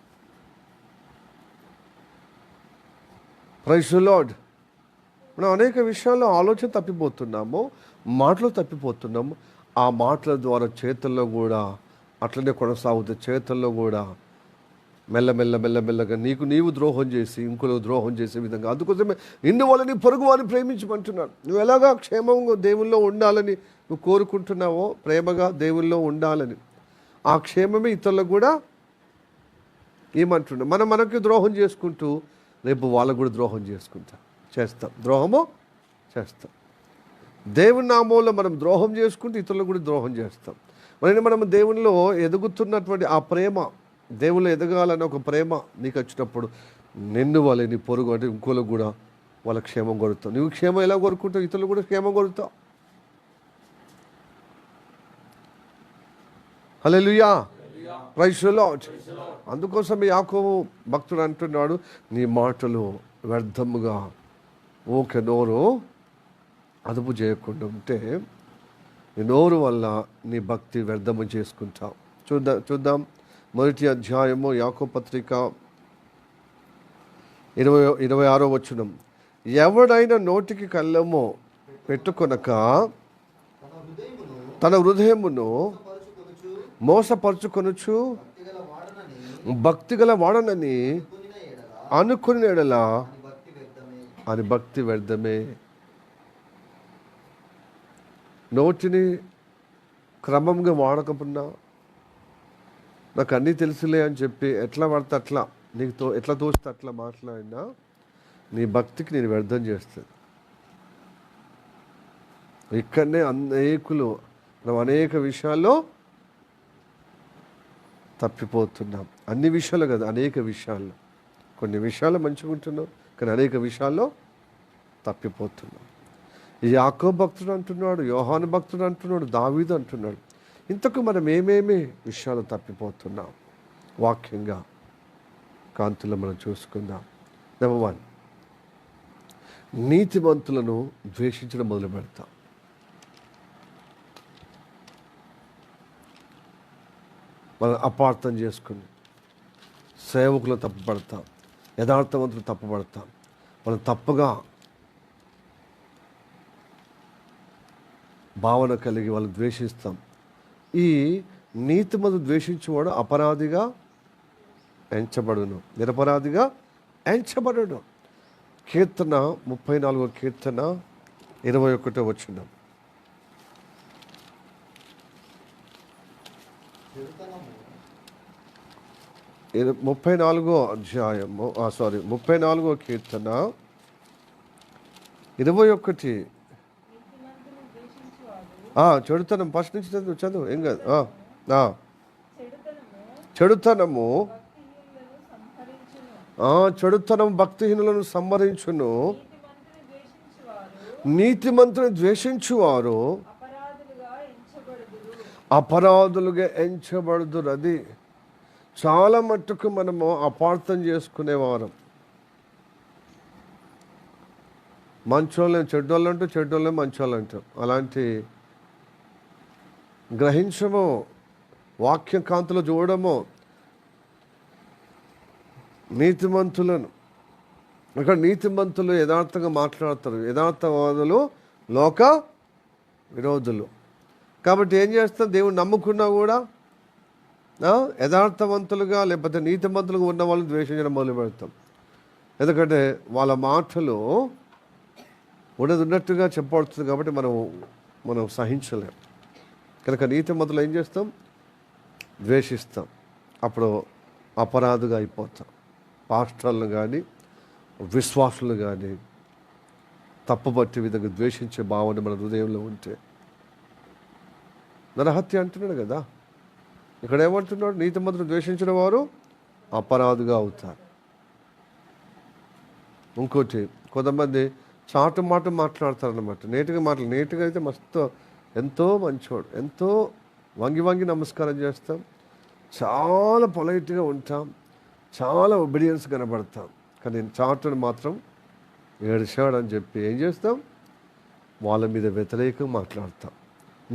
Praise the lord. మనం అనేక విషయాల్లో ఆలోచన తప్పిపోతున్నాము, మాటలు తప్పిపోతున్నాము. ఆ మాటల ద్వారా చేతుల్లో కూడా అట్లనే కొనసాగుతుంది. చేతుల్లో కూడా మెల్లమెల్లగా నీవు ద్రోహం చేసి ఇంకొక ద్రోహం చేసే విధంగా. అందుకోసమే నిన్ను వాళ్ళని పొరుగు వారిని ప్రేమించమంటున్నాను. నువ్వు ఎలాగా క్షేమంగా దేవుల్లో ఉండాలని నువ్వు కోరుకుంటున్నావో, ప్రేమగా దేవుల్లో ఉండాలని, ఆ క్షేమమే ఇతరులకు కూడా ఏమంటున్నాం. మనకి ద్రోహం చేసుకుంటూ రేపు వాళ్ళకు కూడా ద్రోహం చేస్తాం. ద్రోహము చేస్తాం. దేవుని నామంలో మనం ద్రోహం చేసుకుంటూ ఇతరులకు కూడా ద్రోహం చేస్తాం. మనం దేవునిలో ఎదుగుతున్నటువంటి ఆ ప్రేమ, దేవుళ్ళు ఎదగాలని ఒక ప్రేమ నీకు వచ్చినప్పుడు నిన్ను వాళ్ళ నీ పొరుగు అంటే ఇంకోలకు కూడా వాళ్ళ క్షేమం కోరుతావు. నువ్వు క్షేమం ఎలా కోరుకుంటావు, ఇతరులు కూడా క్షేమం కోరుతావు. హల్లెలూయా, ప్రైజ్ ది లార్డ్. అందుకోసం యాకోబు భక్తుడు అంటున్నాడు, నీ మాటలు వ్యర్థముగా ఓకే నోరు అదుపు చేయకుండా ఉంటే నీ నోరు వల్ల నీ భక్తి వ్యర్థము చేసుకుంటావు. చూద్దాం మొదటి అధ్యాయము యాకోబు పత్రిక 26వ వచనం. ఎవడైనా నోటికి కళ్ళెము పెట్టుకొనక తన హృదయమును మోసపరుచుకొనుచు భక్తిగల వాడనని అనుకుని ఎడలా అని భక్తి వ్యర్థమే. నోటిని క్రమంగా వాడకపోయినా, నాకు అన్నీ తెలుసులే అని చెప్పి ఎట్లా పడితే అట్లా నీకు ఎట్లా తోస్తే అట్లా మాట్లాడినా నీ భక్తికి నేను వ్యర్థం చేస్తుంది. ఇక్కడనే మనం అనేక విషయాల్లో తప్పిపోతున్నాం. అన్ని విషయాలు కదా, అనేక విషయాల్లో. కొన్ని విషయాలు మంచిగా ఉంటున్నాం, కానీ అనేక విషయాల్లో తప్పిపోతున్నాం. ఈ యాకోబు భక్తుడు అంటున్నాడు, యోహాను భక్తుడు అంటున్నాడు, దావీదు అంటున్నాడు. ఇంతకు మనం ఏమేమి విషయాలు తప్పిపోతున్నాం వాక్యంగా కాంతుల్లో మనం చూసుకుందాం. నెంబర్ 1, నీతిమంతులను ద్వేషించడం మొదలు పెడతాం. మనం అపార్థం చేసుకుని సేవకులు తప్పుపడతాం, యథార్థవంతులు తప్పుపడతాం, మనం తప్పుగా భావన కలిగి వాళ్ళు ద్వేషిస్తాం. ఈ నీతిమంతులు ద్వేషించేవాడు అపరాధిగా ఎంచబడును, నిరపరాధిగా ఎంచబడును. కీర్తన 34వ కీర్తన 21వ వచనం. 34వ అధ్యాయము 34వ కీర్తన 21. చెడుతనం ఫస్ట్ నుంచి చదువు ఏం కాదు. చెడుతనము భక్తిహీనులను సంహరించును, నీతిమంతుని ద్వేషించువారు అపరాధులుగా ఎంచబడుదురు. అది చాలా మట్టుకు మనము అపార్థం చేసుకునేవారం. మంచోళ్ళని చెడ్డోళ్ళు అంటూ, చెడ్డోళ్ళని మంచోళ్ళు అంటాం. అలాంటి గ్రహించము, వాక్య కాంతులు చూడము. నీతిమంతులను, ఇక్కడ నీతిమంతులు యథార్థంగా మాట్లాడతారు, యథార్థవాదులు లోక విరోధులు. కాబట్టి ఏం చేస్తాం, దేవుడు నమ్ముకున్నా కూడా యథార్థవంతులుగా లేకపోతే నీతిమంతులుగా ఉన్న వాళ్ళని ద్వేషించడం మొదలు పెడతాం. ఎందుకంటే వాళ్ళ మాటలు ఉన్నట్టుగా చెప్పబడుతుంది కాబట్టి మనం సహించలేం. కనుక నీతిమంతులు ఏం చేస్తాం, ద్వేషిస్తాం. అప్పుడు అపరాధుగా అయిపోతాం. పాస్టర్లను కానీ విశ్వాసులు కానీ తప్పుపట్టే విధంగా ద్వేషించే భావన మన హృదయంలో ఉంటే, నరహత్య అంటున్నాడు కదా, ఇక్కడ ఏమంటున్నాడు, నీతిమంతులు ద్వేషించిన వారు అపరాధుగా అవుతారు. ఇంకోటి కొంతమంది చాటు మాట మాట్లాడతారనమాట. నీట్గా అయితే మస్తు ఎంతో మంచివాడు, ఎంతో వంగి వంగి నమస్కారం చేస్తాం, చాలా పొలైట్గా ఉంటాం, చాలా ఒబీడియన్స్ కనబడతాం. కానీ చాటును మాత్రం ఏడిచాడని చెప్పి ఏం చేస్తాం, వాళ్ళ మీద వ్యతిరేకంగా మాట్లాడతాం.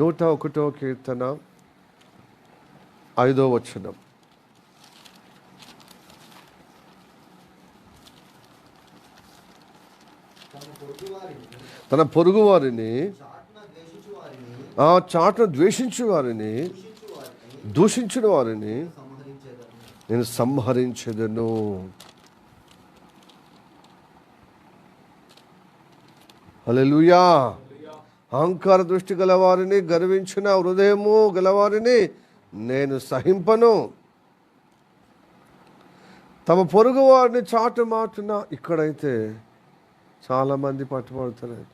101వ కీర్తన 5వ వచనం. తన పొరుగు వారిని ఆ చాటును ద్వేషించు వారిని దూషించిన వారిని నేను సంహరించెదను. హల్లెలూయా. అహంకార దృష్టి గలవారిని, గర్వించిన హృదయము గలవారిని నేను సహింపను. తమ పొరుగు వారిని చాటు మాటున, ఇక్కడైతే చాలామంది పట్టుబడుతున్నారు.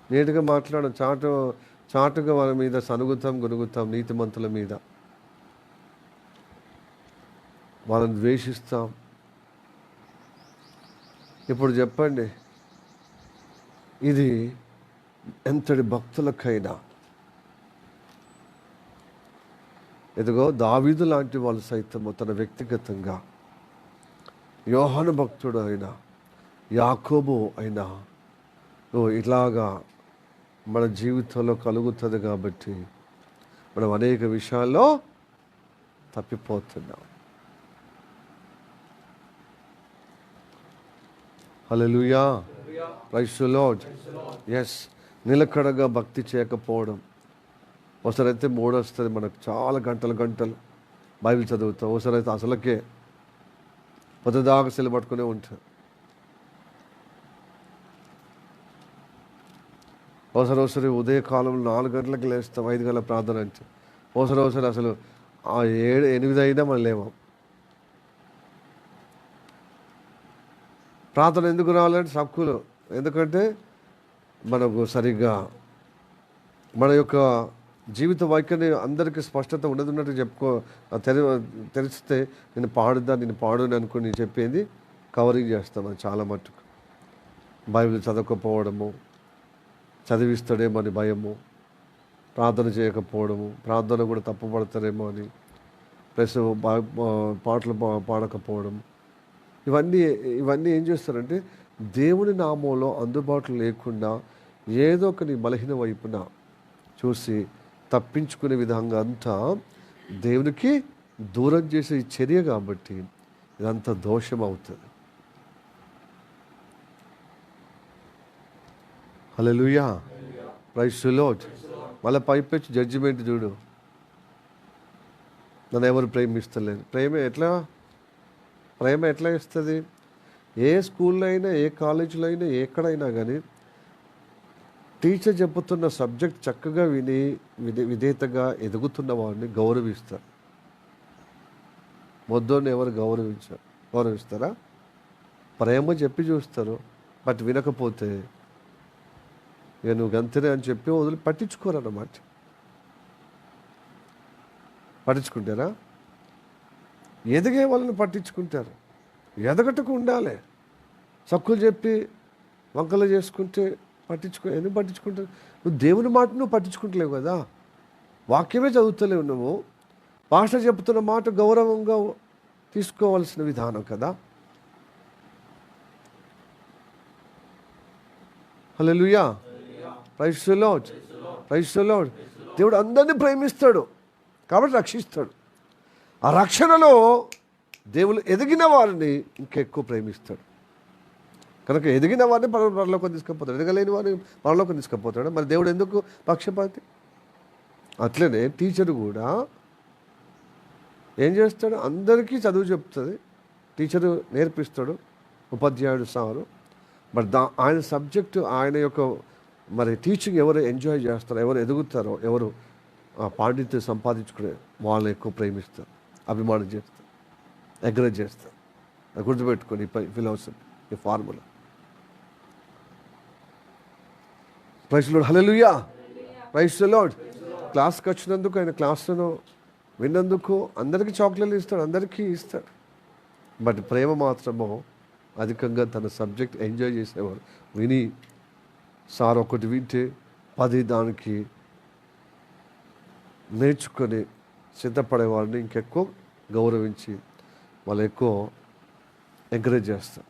నీట్గా మాట్లాడడం, చాటుగా వాళ్ళ మీద సనుగుతాం, గొనుగుతాం, నీతిమంతుల మీద వాళ్ళని ద్వేషిస్తాం. ఇప్పుడు చెప్పండి, ఇది ఎంతటి భక్తులకైనా, ఎదుగో దావీదు లాంటి వాళ్ళు సైతము తన వ్యక్తిగతంగా, యోహాను భక్తుడు అయినా, యాకోబు అయినా, ఇలాగా మన జీవితంలో కలుగుతుంది. కాబట్టి మనం అనేక విషయాల్లో తప్పిపోతున్నాం. హల్లెలూయా, ప్రైజ్ ది లార్డ్. ఎస్, నిలకడగా భక్తి చేయకపోవడం. ఒకసారైతే మూడు వస్తుంది మనకు, చాలా గంటలు బైబిల్ చదువుతాం. ఒకసారైతే అసలుకే పొద్దుదాకా సెలవు పట్టుకునే ఉంటాం. ఒకసారి ఉదయకాలంలో 4 గంటలకు లేస్తాం, 5 గంటల ప్రార్థన అంటే. ఒకసారి అసలు 7, 8 అయినా మనం లేవాం. ప్రార్థన ఎందుకు రావాలంటే సక్కులు, ఎందుకంటే మనకు సరిగ్గా మన యొక్క జీవిత వైఖరిని అందరికీ స్పష్టత ఉన్నట్టు తెలిస్తే నేను పాడుని అనుకుని చెప్పేది కవరింగ్ చేస్తాను. చాలా మట్టుకు బైబిల్ చదవకపోవడము, చదివిస్తాడేమో అని భయము, ప్రార్థన చేయకపోవడము, ప్రార్థన కూడా తప్పుపడతారేమో అని, ప్లస్ పాటలు పాడకపోవడం, ఇవన్నీ ఏం చేస్తారంటే దేవుని నామంలో అందుబాటులో లేకుండా ఏదో ఒక నీ బలహీన వైపున చూసి తప్పించుకునే విధంగా అంతా దేవునికి దూరం చేసే ఈ చర్య. కాబట్టి ఇదంతా దోషం అవుతుంది. హల్లెలూయా, ప్రైజ్ ది లార్డ్. మళ్ళీ పైపెచ్చి జడ్జిమెంట్ చూడు, నన్ను ఎవరు ప్రేమిస్తలేదు. ప్రేమ ఎట్లా ఇస్తుంది? ఏ స్కూల్లో అయినా, ఏ కాలేజీలో అయినా, ఎక్కడైనా కానీ టీచర్ చెబుతున్న సబ్జెక్ట్ చక్కగా విని విధేయతగా ఎదుగుతున్న వాడిని గౌరవిస్తారు. మొద్దోని ఎవరు గౌరవిస్తారా? ప్రేమ చెప్పి చూస్తారు. బట్ వినకపోతే ఇక నువ్వు గంతనే అని చెప్పి వదిలి పట్టించుకోరన్నమాట. పట్టించుకుంటారా? ఎదిగే వాళ్ళని పట్టించుకుంటారు. ఎదగటకు ఉండాలి. చక్కులు చెప్పి వంకలు చేసుకుంటే ఎందుకు పట్టించుకుంటారు? నువ్వు దేవుని మాట నువ్వు పట్టించుకుంటలేవు కదా, వాక్యమే చదువుతలేవు నువ్వు. పాస్టర్ చెప్తున్న మాట గౌరవంగా తీసుకోవాల్సిన విధానం కదా. Hallelujah, praise the lord, praise the lord. దేవుడు అందరినీ ప్రేమిస్తాడు కాబట్టి రక్షిస్తాడు. ఆ రక్షణలో దేవుడు ఎదిగిన వారిని ఇంకెక్కువ ప్రేమిస్తాడు. కనుక ఎదిగిన వారిని పరలోకం తీసుకుపోతాడు, ఎదగలేని వారిని పరలోకం తీసుకుపోతాడు. మరి దేవుడు ఎందుకు పక్షపాతి? అట్లనే టీచర్ కూడా ఏం చేస్తాడు? అందరికీ చదువు చెప్తుంది, టీచరు నేర్పిస్తాడు, ఉపాధ్యాయుడు సారు. బట్ ఆయన సబ్జెక్టు, ఆయన యొక్క మరి టీచింగ్ ఎవరు ఎంజాయ్ చేస్తారో, ఎవరు ఎదుగుతారో, ఎవరు పాండిత్యం సంపాదించుకునే వాళ్ళని ఎక్కువ ప్రేమిస్తారు, అభిమానం చేస్తారు, ఎంకరేజ్ చేస్తారు. గుర్తుపెట్టుకొని ఫిలాసఫీ, ఈ formula. Praise the lord, hallelujah, praise the lord. క్లాస్కి వచ్చినందుకు, ఆయన క్లాసును విన్నందుకు అందరికీ చాక్లెట్లు ఇస్తాడు, అందరికీ ఇస్తాడు. బట్ ప్రేమ మాత్రము అధికంగా తన సబ్జెక్ట్ ఎంజాయ్ చేసేవారు. విని సార్ ఒకటి వింటే 10 దానికి నేర్చుకొని సిద్ధపడేవారిని ఇంకెక్కువ గౌరవించి వాళ్ళు ఎక్కువ ఎంకరేజ్ చేస్తారు.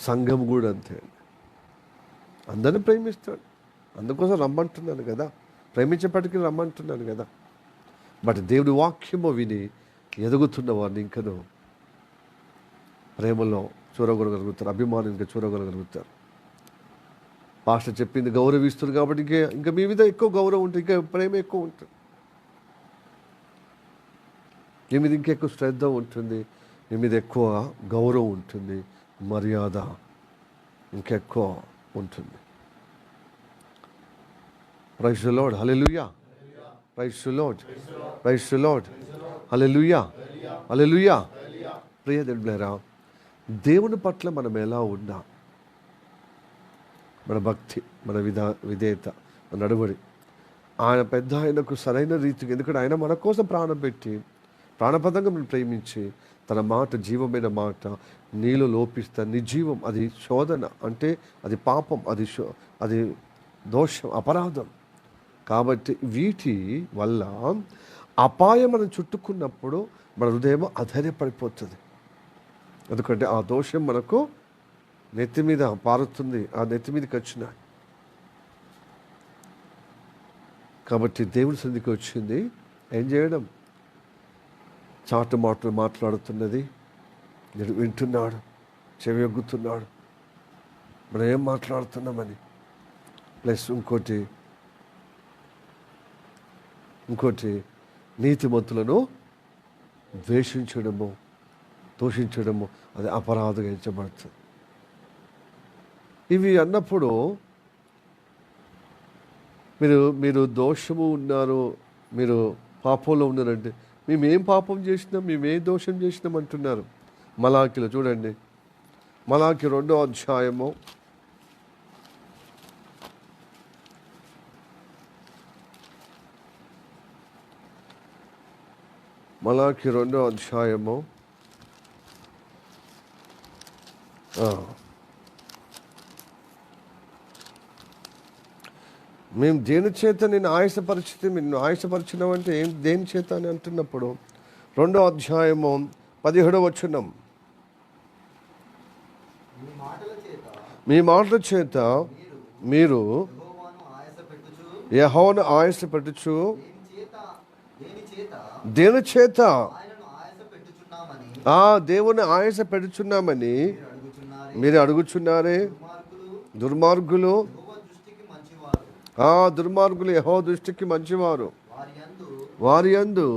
సంఘం కూడా అంతే, అందరిని ప్రేమిస్తాడు. అందుకోసం రమ్మంటున్నాను కదా, ప్రేమించేపటికి రమ్మంటున్నాను కదా. బట్ దేవుడి వాక్యము విని ఎదుగుతున్న వారిని ఇంకను ప్రేమలో చూరగొనగలుగుతారు, అభిమానంగా చూరగొనగలుగుతారు. పాస్టర్ చెప్పింది గౌరవిస్తారు కాబట్టి ఇంకా మీ మీద ఎక్కువ గౌరవం ఉంటుంది, ఇంకా ప్రేమ ఎక్కువ ఉంటుంది, మీ మీద ఇంకెక్కువ శ్రద్ధ ఉంటుంది, మీ మీద ఎక్కువ గౌరవం ఉంటుంది, మర్యాద ఇంకెక్కువ ఉంటుంది. Praise the lord, hallelujah, praise the lord, praise the lord, hallelujah, hallelujah. ప్రియ దేవులారా, దేవుని పట్ల మనం ఎలా ఉన్నా, మన భక్తి, మన విధేయత, మన నడువడి ఆయన పెద్ద ఆయనకు సరైన రీతికి, ఎందుకంటే ఆయన మన కోసం ప్రాణం పెట్టి ప్రాణపదంగా మనం ప్రేమించి తన మాట జీవమైన మాట నీలో లోపిస్తా నిర్జీవం, అది శోధన అంటే అది పాపం, అది దోషం, అపరాధం. కాబట్టి వీటి వల్ల అపాయం మనం చుట్టుకున్నప్పుడు మన హృదయం అధైర్యపడిపోతుంది. ఎందుకంటే ఆ దోషం మనకు నెత్తి మీద పారుతుంది, ఆ నెత్తి మీదకి వచ్చినాయి. కాబట్టి దేవుడి సన్నిధికి వచ్చింది ఏం చేయడం, చాటు మాటలు మాట్లాడుతున్నది వింటున్నాడు, చెవి ఎగ్గుతున్నాడు, మనం ఏం మాట్లాడుతున్నామని. ప్లస్ ఇంకోటి నీతిమంతులను ద్వేషించడము, దూషించడము అది అపరాధంగా ఎంచబడుతుంది. ఇవి అన్నప్పుడు మీరు దోషము ఉన్నారు, మీరు పాపంలో ఉన్నారంటే మేమేం పాపం చేసినాం, మేమేం దోషం చేసినాం అంటున్నారు. మలాకిలో చూడండి, మలాకి 2వ అధ్యాయము 2వ అధ్యాయము మేము దేని చేత నేను ఆయాసపరిచితే నిన్ను ఆయాసపరిచినామంటే దేని చేత అని అంటున్నప్పుడు 2వ అధ్యాయము 17వ వచనం, మీ మాటల చేత మీరు యెహోవాను ఆయాసపెట్టుచు దేని చేత దేవుని ఆయాస పెడుచున్నామని మీరు అడుగుచున్నారే. దుర్మార్గులు యెహోవా దృష్టికి మంచివారు, వారి యందు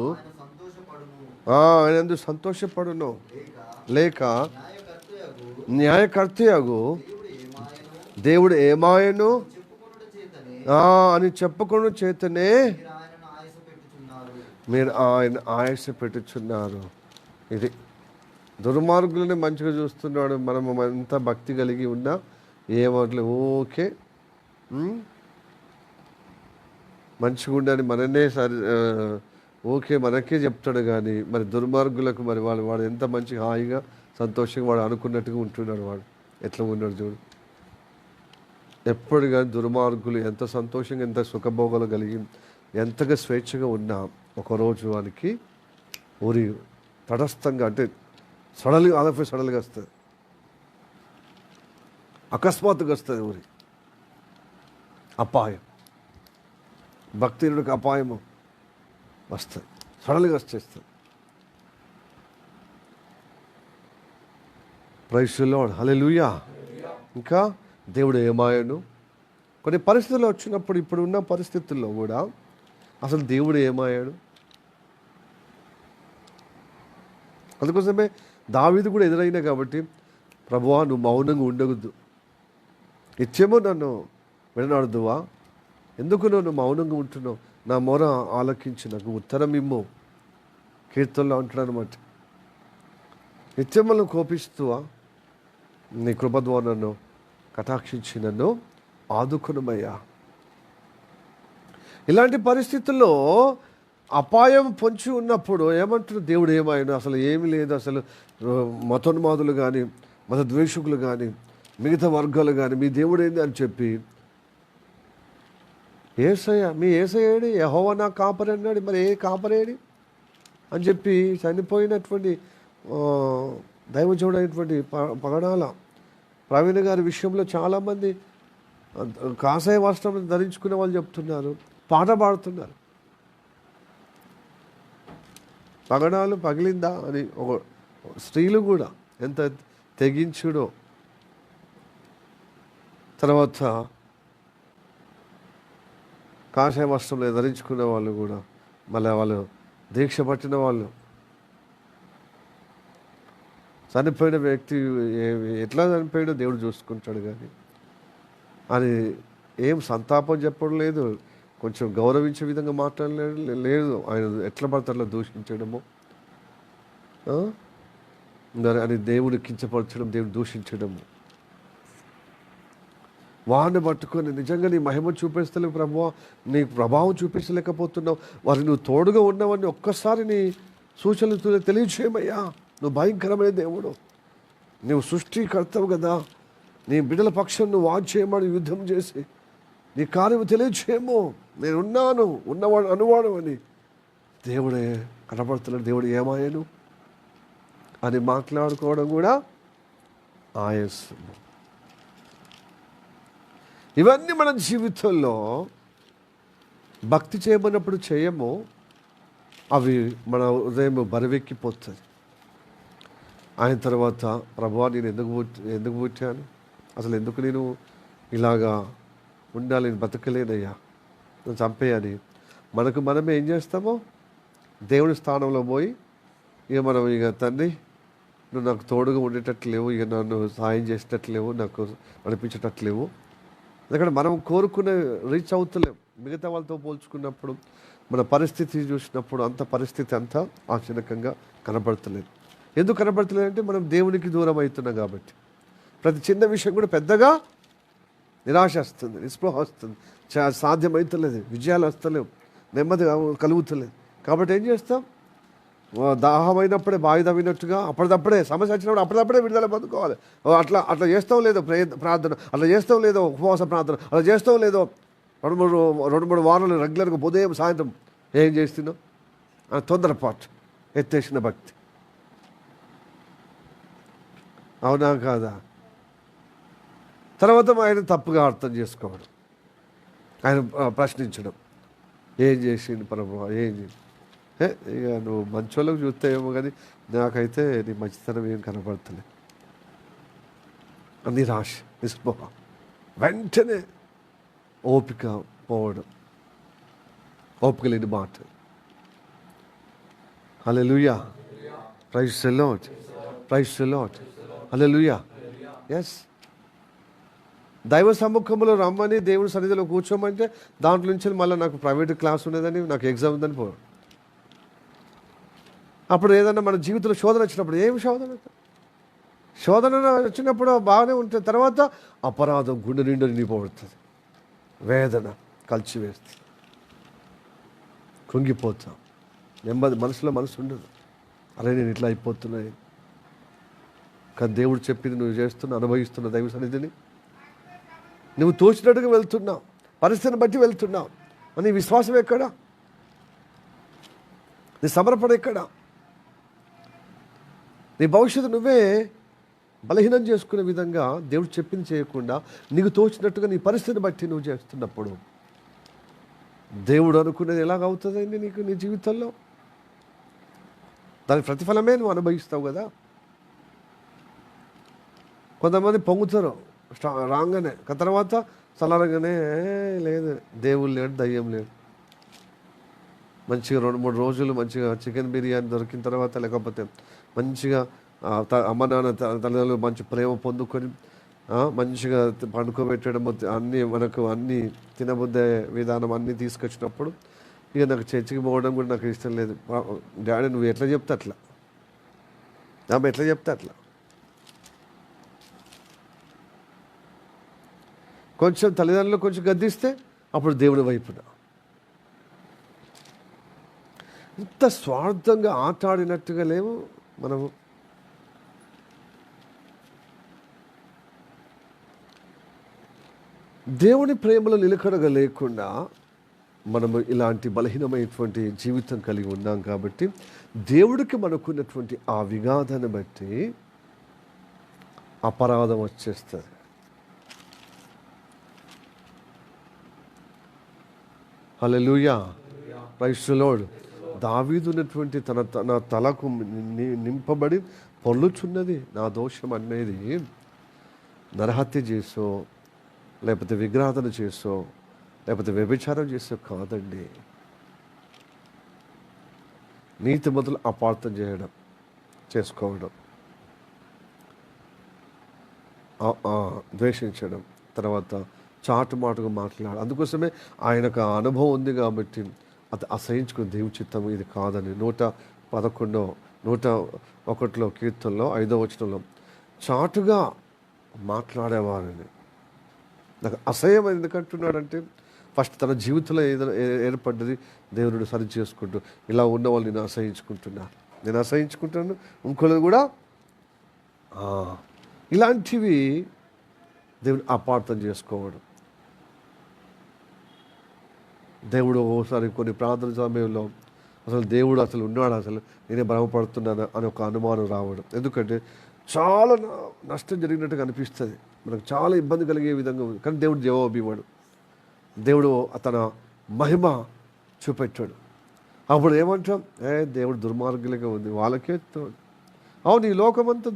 ఆయనందు సంతోషపడును. లేక న్యాయకర్తయగు దేవుడు ఏమాయను అని చెప్పుకొను చేతనే మీరు ఆయన ఆయాస పెట్టుచున్నారు. ఇది దుర్మార్గులని మంచిగా చూస్తున్నాడు. మనం ఎంత భక్తి కలిగి ఉన్నా ఏమట్లే ఓకే మంచిగా ఉండని మననే ఓకే మనకే చెప్తాడు. కానీ మరి దుర్మార్గులకు మరి వాడు ఎంత మంచి హాయిగా సంతోషంగా వాడు అనుకున్నట్టుగా ఉంటున్నాడు. వాడు ఎట్లా ఉన్నాడు చూడు. ఎప్పుడు కానీ దుర్మార్గులు ఎంత సంతోషంగా, ఎంత సుఖభోగాలు కలిగి, ఎంతగా స్వేచ్ఛగా ఉన్నా ఒకరోజు వానికి ఊరి తటస్థంగా, అంటే సడల్గా వస్తుంది, అకస్మాత్తుగా వస్తుంది ఊరి అపాయం. భక్తినుడికి అపాయము వస్తుంది, సడల్గా వచ్చేస్తుంది. ప్రైజ్ ది లార్డ్, హల్లెలూయా. ఇంకా దేవుడు ఏమాయను కొన్ని పరిస్థితుల్లో వచ్చినప్పుడు, ఇప్పుడు ఉన్న పరిస్థితుల్లో కూడా అసలు దేవుడు ఏమయ్యాడు. అందుకోసమే దావీదు కూడా ఎదురైనా కాబట్టి, ప్రభువా నువ్వు మౌనంగా ఉండవద్దు, ఇచ్చేమో నన్ను విననాడుదువా, ఎందుకు నువ్వు మౌనంగా ఉంటున్నావు, నా మొర ఆలకించి నాకు ఉత్తరం ఇమ్ము. కీర్తనలో అంటున్నాను అనమాట. నిత్యములను కోపిస్తువా, నీ కృప ద్వారా నన్ను కటాక్షించి నన్ను ఆదుకొనుమయ్యా. ఇలాంటి పరిస్థితుల్లో అపాయం పొంచి ఉన్నప్పుడు ఏమంటారు, దేవుడు ఏమాయను, అసలు ఏమీ లేదు, అసలు మతోన్మాదులు కానీ మత ద్వేషకులు కానీ మిగతా వర్గాలు కానీ మీ దేవుడు ఏంది అని చెప్పి, ఏసయ్య మీ ఏసయ్యేడి, యెహోవా నా కాపరి అన్నాడు, మరి ఏ కాపరేడి అని చెప్పి చనిపోయినటువంటి దైవజుడైనటువంటి పగడాల ప్రవీణ్ గారి విషయంలో చాలామంది కాషాయ వస్త్రం ధరించుకునే వాళ్ళు చెప్తున్నారు, పాట పాడుతున్నారు. పగడాలు పగిలిందా అని ఒక స్త్రీలు కూడా ఎంత తెగించుడో. తర్వాత కాషాయ వస్త్రంలో ధరించుకునే వాళ్ళు కూడా, మళ్ళీ వాళ్ళు దీక్ష పట్టిన వాళ్ళు, చనిపోయిన వ్యక్తి ఎట్లా చనిపోయినా దేవుడు చూసుకుంటాడు కానీ అని ఏం సంతాపం చెప్పడం లేదు, కొంచెం గౌరవించే విధంగా మాట్లాడలేదు లేదు. ఆయన ఎట్లా పడితే అట్లా దూషించడము అని దేవుడు కించపరచడం, దేవుడు దూషించడము. వారిని పట్టుకొని నిజంగా నీ మహిమ చూపిస్తలేవు ప్రభువా, నీ ప్రభావం చూపించలేకపోతున్నావు, వారి నువ్వు తోడుగా ఉన్నావని ఒక్కసారి నీ సూచనలు తెలియచేయమయ్యా. నువ్వు భయంకరమైన దేవుడు, నువ్వు సృష్టికర్తవు కదా, నీ బిడ్డల పక్షం నువ్వు వాచ్ చేయమని యుద్ధం చేసి నీ కార్యము తెలియచేయము, నేనున్నాను, ఉన్నవాడు అనువాడు అని దేవుడే కనపడుతున్నాడు. దేవుడు ఏమాయను అని మాట్లాడుకోవడం కూడా ఆయాసము. ఇవన్నీ మన జీవితంలో భక్తి చేయమన్నప్పుడు చేయము, అవి మన హృదయం బరువెక్కిపోతుంది. ఆయన తర్వాత ప్రభువా నేను ఎందుకు పుట్టాను, అసలు ఎందుకు నేను ఇలాగా ఉండాలి, నేను బతకలేనయ్యా, నేను చంపేయాలి. మనమే ఏం చేస్తామో దేవుని స్థానంలో పోయి ఇక తండ్రి నువ్వు నాకు తోడుగా ఉండేటట్లేవు, ఇక నన్ను సాయం చేసేటట్లేవు, నాకు నడిపించేటట్లేవు. ఎందుకంటే మనం కోరుకునే రీచ్ అవుతలేం. మిగతా వాళ్ళతో పోల్చుకున్నప్పుడు మన పరిస్థితి చూసినప్పుడు పరిస్థితి అంతా ఆశ్చర్యకంగా కనబడతలేదు. ఎందుకు కనబడతలేదంటే మనం దేవునికి దూరం అవుతున్నాం కాబట్టి. ప్రతి చిన్న విషయం కూడా పెద్దగా నిరాశ వస్తుంది, నిస్పృహ వస్తుంది, సాధ్యమవుతలేదు, విజయాలు వస్తలేవు, నెమ్మది కలుగుతలేదు. కాబట్టి ఏం చేస్తాం, దాహమైనప్పుడే బావి తవ్వినట్టుగా అప్పటిదప్పుడే సమస్య వచ్చినప్పుడు అప్పటిదప్పుడే విడుదల పొందుకోవాలి. అట్లా చేస్తాం లేదో ప్రార్థన, అట్లా చేస్తాం లేదో ఉపవాస ప్రార్థన, అట్లా చేస్తాం లేదో 2-3 వారాలు రెగ్యులర్గా ఉదయం సాయంత్రం ఏం చేస్తున్నాం, తొందరపాటు ఎత్తేసిన భక్తి. అవునా కాదా? తర్వాత ఆయన తప్పుగా అర్థం చేసుకోవడం, ఆయన ప్రశ్నించడం, ఏం చేసిండు ప్రభువా, ఏం చేసి ఇక నువ్వు మంచోళ్ళకు చూస్తాయేమో కానీ నాకైతే నీ మంచితనం ఏం కనపడతలే. నిరాశ, నిస్పృహ, వెంటనే ఓపిక పోవడం, ఓపిక లేని మాట. Hallelujah, praise the lord, praise the lord, hallelujah. Yes, దైవ సముఖంలో రమ్మని దేవుని సన్నిధిలో కూర్చోమంటే దాంట్లో నుంచి మళ్ళీ నాకు ప్రైవేట్ క్లాస్ ఉండేదని, నాకు ఎగ్జామ్ ఉందని పోవడం. అప్పుడు ఏదన్నా మన జీవితంలో శోధన వచ్చినప్పుడు, ఏం శోధన వచ్చినప్పుడు బాగానే ఉంటుంది. తర్వాత అపరాధం గుండె నిండా నిండిపోబడుతుంది, వేదన కలిసివేస్తుంది, కృంగిపోతాం, నెమ్మది మనసు ఉండదు. అరే నేను ఇట్లా అయిపోతున్నాయి. కానీ దేవుడు చెప్పింది నువ్వు చేస్తున్నా, అనుభవిస్తున్న దైవ సన్నిధిని నువ్వు తోచినట్టుగా వెళ్తున్నావు, పరిస్థితిని బట్టి వెళ్తున్నావు. నీ విశ్వాసం ఎక్కడా, నీ సమర్పణ ఎక్కడా? నీ భవిష్యత్తు నువ్వే బలహీనం చేసుకునే విధంగా దేవుడు చెప్పింది చేయకుండా నీకు తోచినట్టుగా నీ పరిస్థితిని బట్టి నువ్వు చేస్తున్నప్పుడు దేవుడు అనుకునేది ఎలాగవుతుందండి నీకు నీ జీవితంలో? దాని ప్రతిఫలమే నువ్వు అనుభవిస్తావు కదా. కొంతమంది పొంగుతారు రాగానే, తర్వాత చల్లరగానే లేదు, దేవుడు లేడు, దయ్యం లేడు. మంచిగా 2-3 రోజులు మంచిగా చికెన్ బిర్యానీ దొరికిన తర్వాత, లేకపోతే మంచిగా అమ్మ నాన్న తల్లిదండ్రులు మంచి ప్రేమ పొందుకొని మంచిగా పండుకోబెట్టడం, అన్నీ మనకు అన్నీ తినబుద్దే విధానం అన్నీ తీసుకొచ్చినప్పుడు ఇక నాకు చర్చికి పోవడం కూడా నాకు ఇష్టం లేదు. డాడీ నువ్వు ఎట్లా చెప్తే అట్లా, ఆమె ఎట్లా చెప్తే అట్లా. కొంచెం తల్లిదండ్రులు కొంచెం గద్దిస్తే అప్పుడు దేవుడి వైపున. అంత స్వార్థంగా ఆట ఆడినట్టుగా లేవు మనము. దేవుని ప్రేమలో నిలకడగా లేకుండా మనము ఇలాంటి బలహీనమైనటువంటి జీవితం కలిగి ఉన్నాం కాబట్టి దేవుడికి మనకున్నటువంటి ఆ విఘాతాన్ని బట్టి అపరాధం వచ్చేస్తుంది. హల్లెలూయా, ప్రైజ్ ది లార్డ్. దావీదు ఉన్నటువంటి తన తలకు నింపబడి పొర్లుచున్నది నా దోషం అనేది నరహత్య చేసో, లేకపోతే విగ్రహాధన చేసో, లేకపోతే వ్యభిచారం చేసో కాదండి. నీతి మొదలు అపార్థం చేసుకోవడం, ద్వేషించడం, తర్వాత చాటుమాటుగా మాట్లాడడం. అందుకోసమే ఆయనకు ఆ అనుభవం ఉంది కాబట్టి అది అసహించుకుని దేవుని చిత్తం ఇది కాదని 111, 101 కీర్తనలో 5వ వచనంలో చాటుగా మాట్లాడేవారని నాకు అసహ్యం ఎందుకంటున్నాడంటే ఫస్ట్ తన జీవితంలో ఏదైనా ఏర్పడ్డది దేవుడు సరి చేసుకుంటూ ఇలా ఉన్న వాళ్ళు నేను అసహించుకుంటాను ఇంకోలేదు కూడా ఇలాంటివి దేవుని అపార్థం చేసుకోవడం. దేవుడు ఓసారి కొన్ని ప్రార్థన సమయంలో అసలు దేవుడు అసలు ఉన్నాడు, అసలు నేనే భ్రమపడుతున్నాను అని ఒక అనుమానం రావడం. ఎందుకంటే చాలా నష్టం జరిగినట్టుగా అనిపిస్తుంది, మనకు చాలా ఇబ్బంది కలిగే విధంగా ఉంది. కానీ దేవుడు జవాబు ఇవ్వడు, దేవుడు తన మహిమ చూపెట్టాడు. అప్పుడు ఏమంటాం, దేవుడు దుర్మార్గులుగా ఉంది వాళ్ళకే. అవును, ఈ లోకమంతా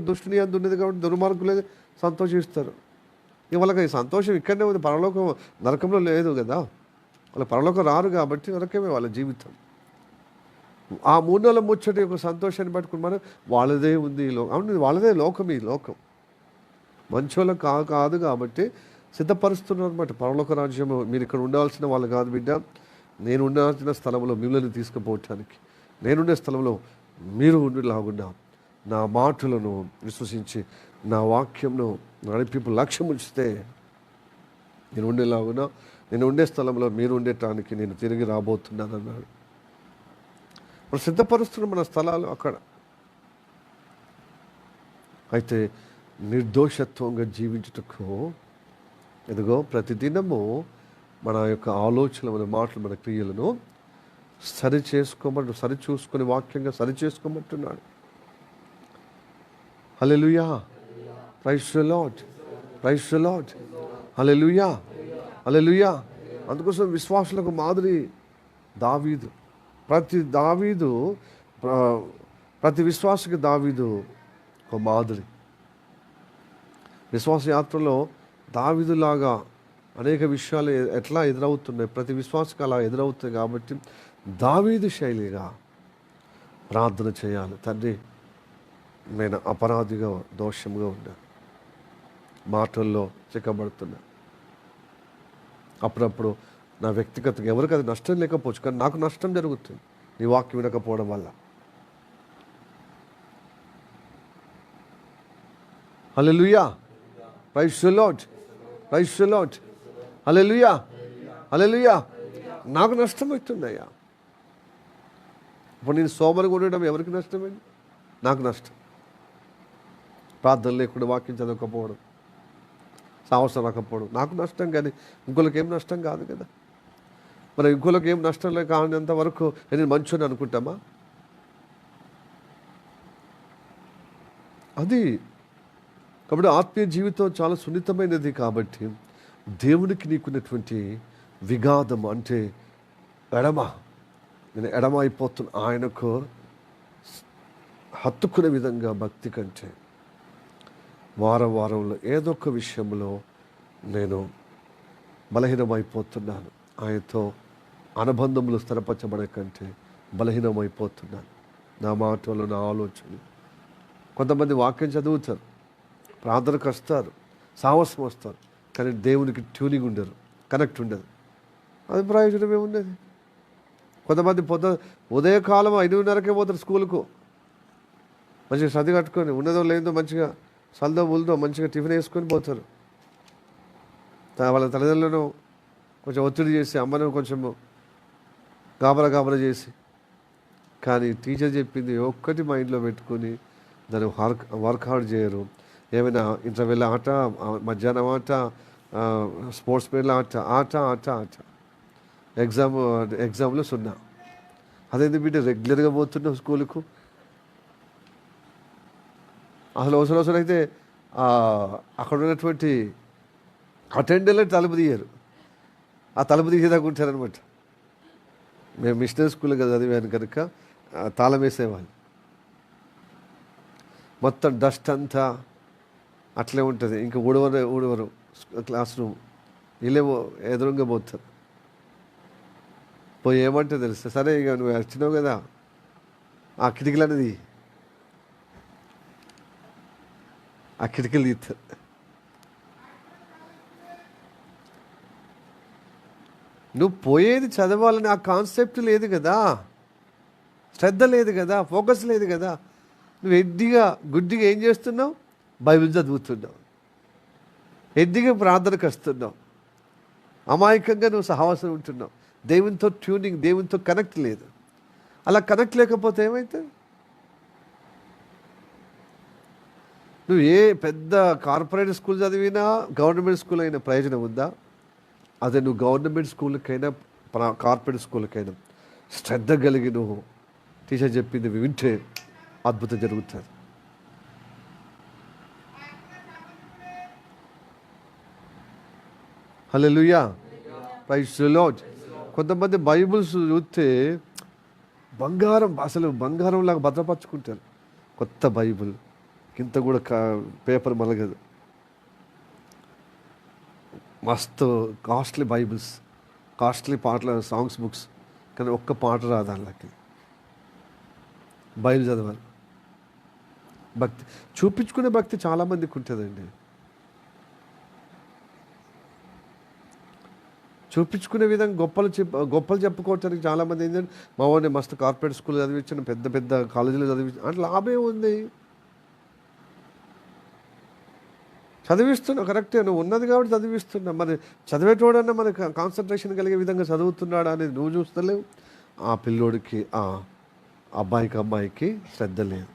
దుష్టుని అందు ఉన్నది కాబట్టి దుర్మార్గులే సంతోషిస్తారు. వాళ్ళకి ఈ సంతోషం ఇక్కడనే ఉంది, పరలోకం నరకంలో లేదు కదా. వాళ్ళ పరలోకం రారు కాబట్టి నరకమే వాళ్ళ జీవితం. ఆ 3 నెలల ముచ్చటి యొక్క సంతోషాన్ని పట్టుకుని మనం వాళ్ళదే ఉంది ఈ లోకం. అవును, వాళ్ళదే లోకం. ఈ లోకం మంచోళ్ళకి కాదు కాబట్టి సిద్ధపరుస్తున్నారు అనమాట. పరలోక రాజ్యం మీరు ఇక్కడ ఉండాల్సిన వాళ్ళు కాదు బిడ్డ, నేను ఉండాల్సిన స్థలంలో మిమ్మల్ని తీసుకుపోవటానికి, నేనుండే స్థలంలో మీరు ఉండేలాగున్నా నా మాటలను విశ్వసించి నా వాక్యంను నడిపింపు లక్ష్యం ఉంచితే నేను ఉండేలాగున్నా, నేను ఉండే స్థలంలో మీరు ఉండటానికి నేను తిరిగి రాబోతున్నాను అన్నాడు. మనం సిద్ధపరుస్తున్న మన స్థలాలు అక్కడ. అయితే నిర్దోషత్వంగా జీవించుటకు ఎదుగో ప్రతిదినము మన యొక్క ఆలోచనలు, మన మాటలు, మన క్రియలను సరిచూసుకొని వాక్యంగా సరిచేసుకోమంటున్నాడు. Hallelujah, praise the lord, praise the lord, hallelujah, hallelujah. అందుకోసం విశ్వాసులకు మాదిరి దావీదు. ప్రతి విశ్వాసకి దావీదు ఒక మాదిరి. విశ్వాస యాత్రలో దావీదులాగా అనేక విషయాలు ఎట్లా ఎదురవుతున్నాయి, ప్రతి విశ్వాసకి అలా ఎదురవుతాయి. కాబట్టి దావీదు శైలిగా ప్రార్థన చేయాలి. తండ్రి, నేను అపరాధిగా దోషంగా ఉన్నా, మాటల్లో చిక్కబడుతున్నా. అప్పుడప్పుడు నా వ్యక్తిగతంగా ఎవరికి అది నష్టం లేకపోవచ్చు, కానీ నాకు నష్టం జరుగుతుంది నీ వాక్యం వినకపోవడం వల్ల. Hallelujah, praise the lord, praise the lord, hallelujah, hallelujah. నాకు నష్టమవుతుందయ్యా. ఇప్పుడు నేను సోమరిగా ఉండడం ఎవరికి నష్టమైంది? నాకు నష్టం. ప్రార్థన లేకుండా వాక్యం చదవకపోవడం, సాహసం రాకపోవడం నాకు నష్టం, కానీ ఇంకోళ్ళకి ఏం నష్టం కాదు కదా. మరి ఇంకోళ్ళకి ఏం నష్టం లేక కానంత వరకు నేను మంచోని అనుకుంటామా? అది కాబట్టి ఆత్మీయ జీవితం చాలా సున్నితమైనది. కాబట్టి దేవునికి నీకున్నటువంటి విఘాతం అంటే నేను ఎడమ అయిపోతున్నా, ఆయనకు హత్తుకునే విధంగా భక్తి కంటే వారంలో ఏదో ఒక విషయంలో నేను బలహీనమైపోతున్నాను. ఆయనతో అనుబంధములు స్థిరపరచబడే కంటే బలహీనమైపోతున్నాను. నా మాటలు, నా ఆలోచనలు. కొంతమంది వాక్యం చదువుతారు, ప్రార్థనకు వస్తారు, సాహసం వస్తారు, కానీ దేవునికి ట్యూనింగ్ ఉండరు, కనెక్ట్ ఉండదు. అది ప్రయోజనమే ఉండేది. కొంతమంది ఉదయకాలం 5:30కే పోతారు స్కూల్కు, మంచిగా సర్ది కట్టుకొని, ఉన్నదో లేదో మంచిగా సల్దో ముల్దో మంచిగా టిఫిన్ వేసుకొని పోతారు. వాళ్ళ తల్లిదండ్రులను కొంచెం ఒత్తిడి చేసి, అమ్మను కొంచెం గాబరా చేసి కానీ టీచర్ చెప్పింది ఒక్కటి మైండ్లో పెట్టుకొని దాన్ని వర్క్ హార్డ్ చేయరు. ఏమైనా ఇంటర్వెల్ ఆట, మధ్యాహ్నం ఆట, స్పోర్ట్స్ మీట్ల ఆట ఆట ఆట ఆట ఎగ్జామ్లో 0. అదేంటి బిడ్డ రెగ్యులర్గా పోతున్నావు స్కూల్కు? అసలు అవసరం అయితే అక్కడ ఉన్నటువంటి అటెండర్లు తలుపు తీయరు, ఆ తలుపు తీసేదాకా ఉంటారనమాట. మేము మిషనరీ స్కూల్ కదా చదివాను కనుక తాళం వేసేవాళ్ళు. మొత్తం డస్ట్ అంతా అట్లే ఉంటుంది. ఇంకా ఊడవరు క్లాస్ రూమ్. వీళ్ళేమో ఎదురుగా పోతారు. పోయి ఏమంటే తెలుస్తా, సరే ఇక నువ్వు వచ్చినావు కదా ఆ కిటికీలు అనేది, ఆ కిటికీలు తీస్తారు. నువ్వు పోయేది చదవాలని ఆ కాన్సెప్ట్ లేదు కదా, శ్రద్ధ లేదు కదా, ఫోకస్ లేదు కదా. నువ్వు గుడ్డిగా ఏం చేస్తున్నావు? బైబిల్ చదువుతున్నావు, ఎడ్డిగా ప్రార్థనకు వస్తున్నావు, అమాయకంగా నువ్వు సహవాసం ఉంటున్నావు. దేవునితో ట్యూనింగ్, దేవునితో కనెక్ట్ లేదు. అలా కనెక్ట్ లేకపోతే ఏమవుతుంది? నువ్వు ఏ పెద్ద కార్పొరేట్ స్కూల్ చదివినా, గవర్నమెంట్ స్కూల్ అయినా ప్రయోజనం ఉందా? అదే నువ్వు గవర్నమెంట్ స్కూల్కైనా కార్పొరేట్ స్కూల్కైనా శ్రద్ధ కలిగి నువ్వు టీచర్ చెప్పింది వింటే అద్భుతం జరుగుతుంది. హల్లెలూయా, ప్రైజ్ ది లార్డ్. కొంతమంది బైబిల్స్ చూస్తే అసలు బంగారంలాగా భద్రపరచుకుంటారు. కొత్త బైబిల్ ఇంత కూడా పేపర్ మలగదు. మస్తు కాస్ట్లీ బైబిల్స్, కాస్ట్లీ పాటల సాంగ్స్ బుక్స్, కానీ ఒక్క పాట రాదు వాళ్ళకి. బైబిల్ చదవాలి. భక్తి చూపించుకునే భక్తి చాలామందికి ఉంటుందండి. చూపించుకునే విధంగా గొప్పలు చెప్పుకోవటానికి చాలామంది ఏంటంటే, మా వాడిని మస్తు కార్పొరేట్ స్కూల్ చదివించాను, పెద్ద పెద్ద కాలేజీలో చదివించాను అంటే లాభం ఉంది. చదివిస్తున్నా కరెక్టే, నువ్వు ఉన్నది కాబట్టి చదివిస్తున్నా. మరి చదివేటోడన్నా మనకి కాన్సన్ట్రేషన్ కలిగే విధంగా చదువుతున్నాడా అనేది నువ్వు చూస్తలేవు. ఆ పిల్లోడికి, ఆ అమ్మాయికి శ్రద్ధ లేదు.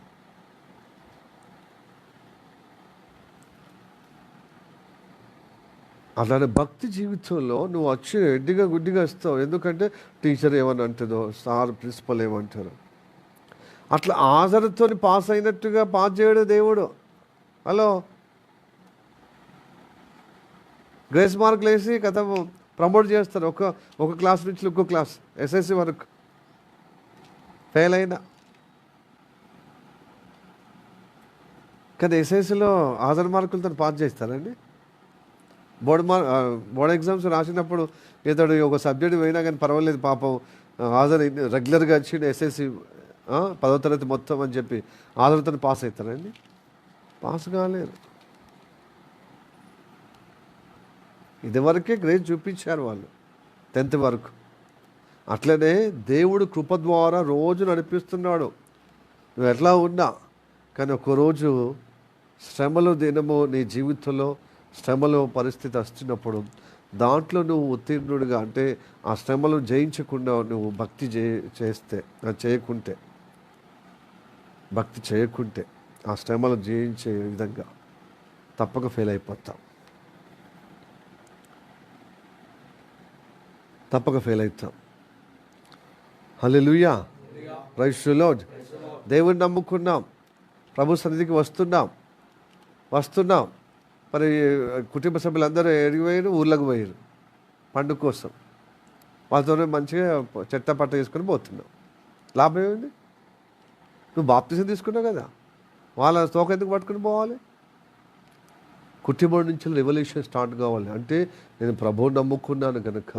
అలానే భక్తి జీవితంలో నువ్వు వచ్చి గుడ్డిగా వస్తావు. ఎందుకంటే టీచర్ ఏమని అంటుందో, సార్ ప్రిన్సిపల్ ఏమంటారు. అట్లా ఆజరుతో పాస్ అయినట్టుగా పాస్ చేయడు దేవుడు. హలో, గ్రేస్ మార్కులు వేసి కథ ప్రమోట్ చేస్తారు. ఒక క్లాస్ నుంచి ఇంకో క్లాస్, ఎస్ఎస్సి వరకు ఫెయిల్ అయినా. కానీ ఎస్ఎస్సిలో హాజరు మార్కులతో పాస్ చేస్తారండి. బోర్డ్ ఎగ్జామ్స్ రాసినప్పుడు ఇతడు ఒక సబ్జెక్ట్ పోయినా కానీ పర్వాలేదు పాపం హాజరు రెగ్యులర్గా వచ్చి ఎస్ఎస్సి 10వ తరగతి మొత్తం అని చెప్పి హాజరుతో పాస్ అవుతారండి? పాస్ కాలేరు. ఇదివరకే గ్రేస్ చూపించారు వాళ్ళు 10th వరకు. అట్లనే దేవుడు కృప ద్వారా రోజు నడిపిస్తున్నాడు. నువ్వు ఎట్లా ఉన్నా కానీ ఒకరోజు శ్రమలు దినము నీ జీవితంలో శ్రమలో పరిస్థితి వచ్చినప్పుడు దాంట్లో నువ్వు ఉత్తీర్ణుడిగా, అంటే ఆ శ్రమలు జయించకుండా నువ్వు భక్తి చేయకుంటే ఆ శ్రమలు జయించే విధంగా తప్పక ఫెయిల్ అయిపోతావు. హల్లెలూయా, ప్రైజ్ ది లార్డ్. దేవుని నమ్ముకున్నాం, ప్రభు సన్నిధికి వస్తున్నాం. మరి కుటుంబ సభ్యులందరూ ఎడిగి పోయారు, ఊర్లకు పోయారు పండుగ కోసం. వాళ్ళతోనే మంచిగా చెట్ట చేసుకొని పోతున్నాం. లాభం ఏమింది? నువ్వు బాప్తిసం తీసుకున్నావు కదా, వాళ్ళ తోక ఎందుకు పట్టుకుని పోవాలి? కుటుంబం నుంచి రెవల్యూషన్ స్టార్ట్ కావాలి. అంటే నేను ప్రభువుని నమ్ముకున్నాను కనుక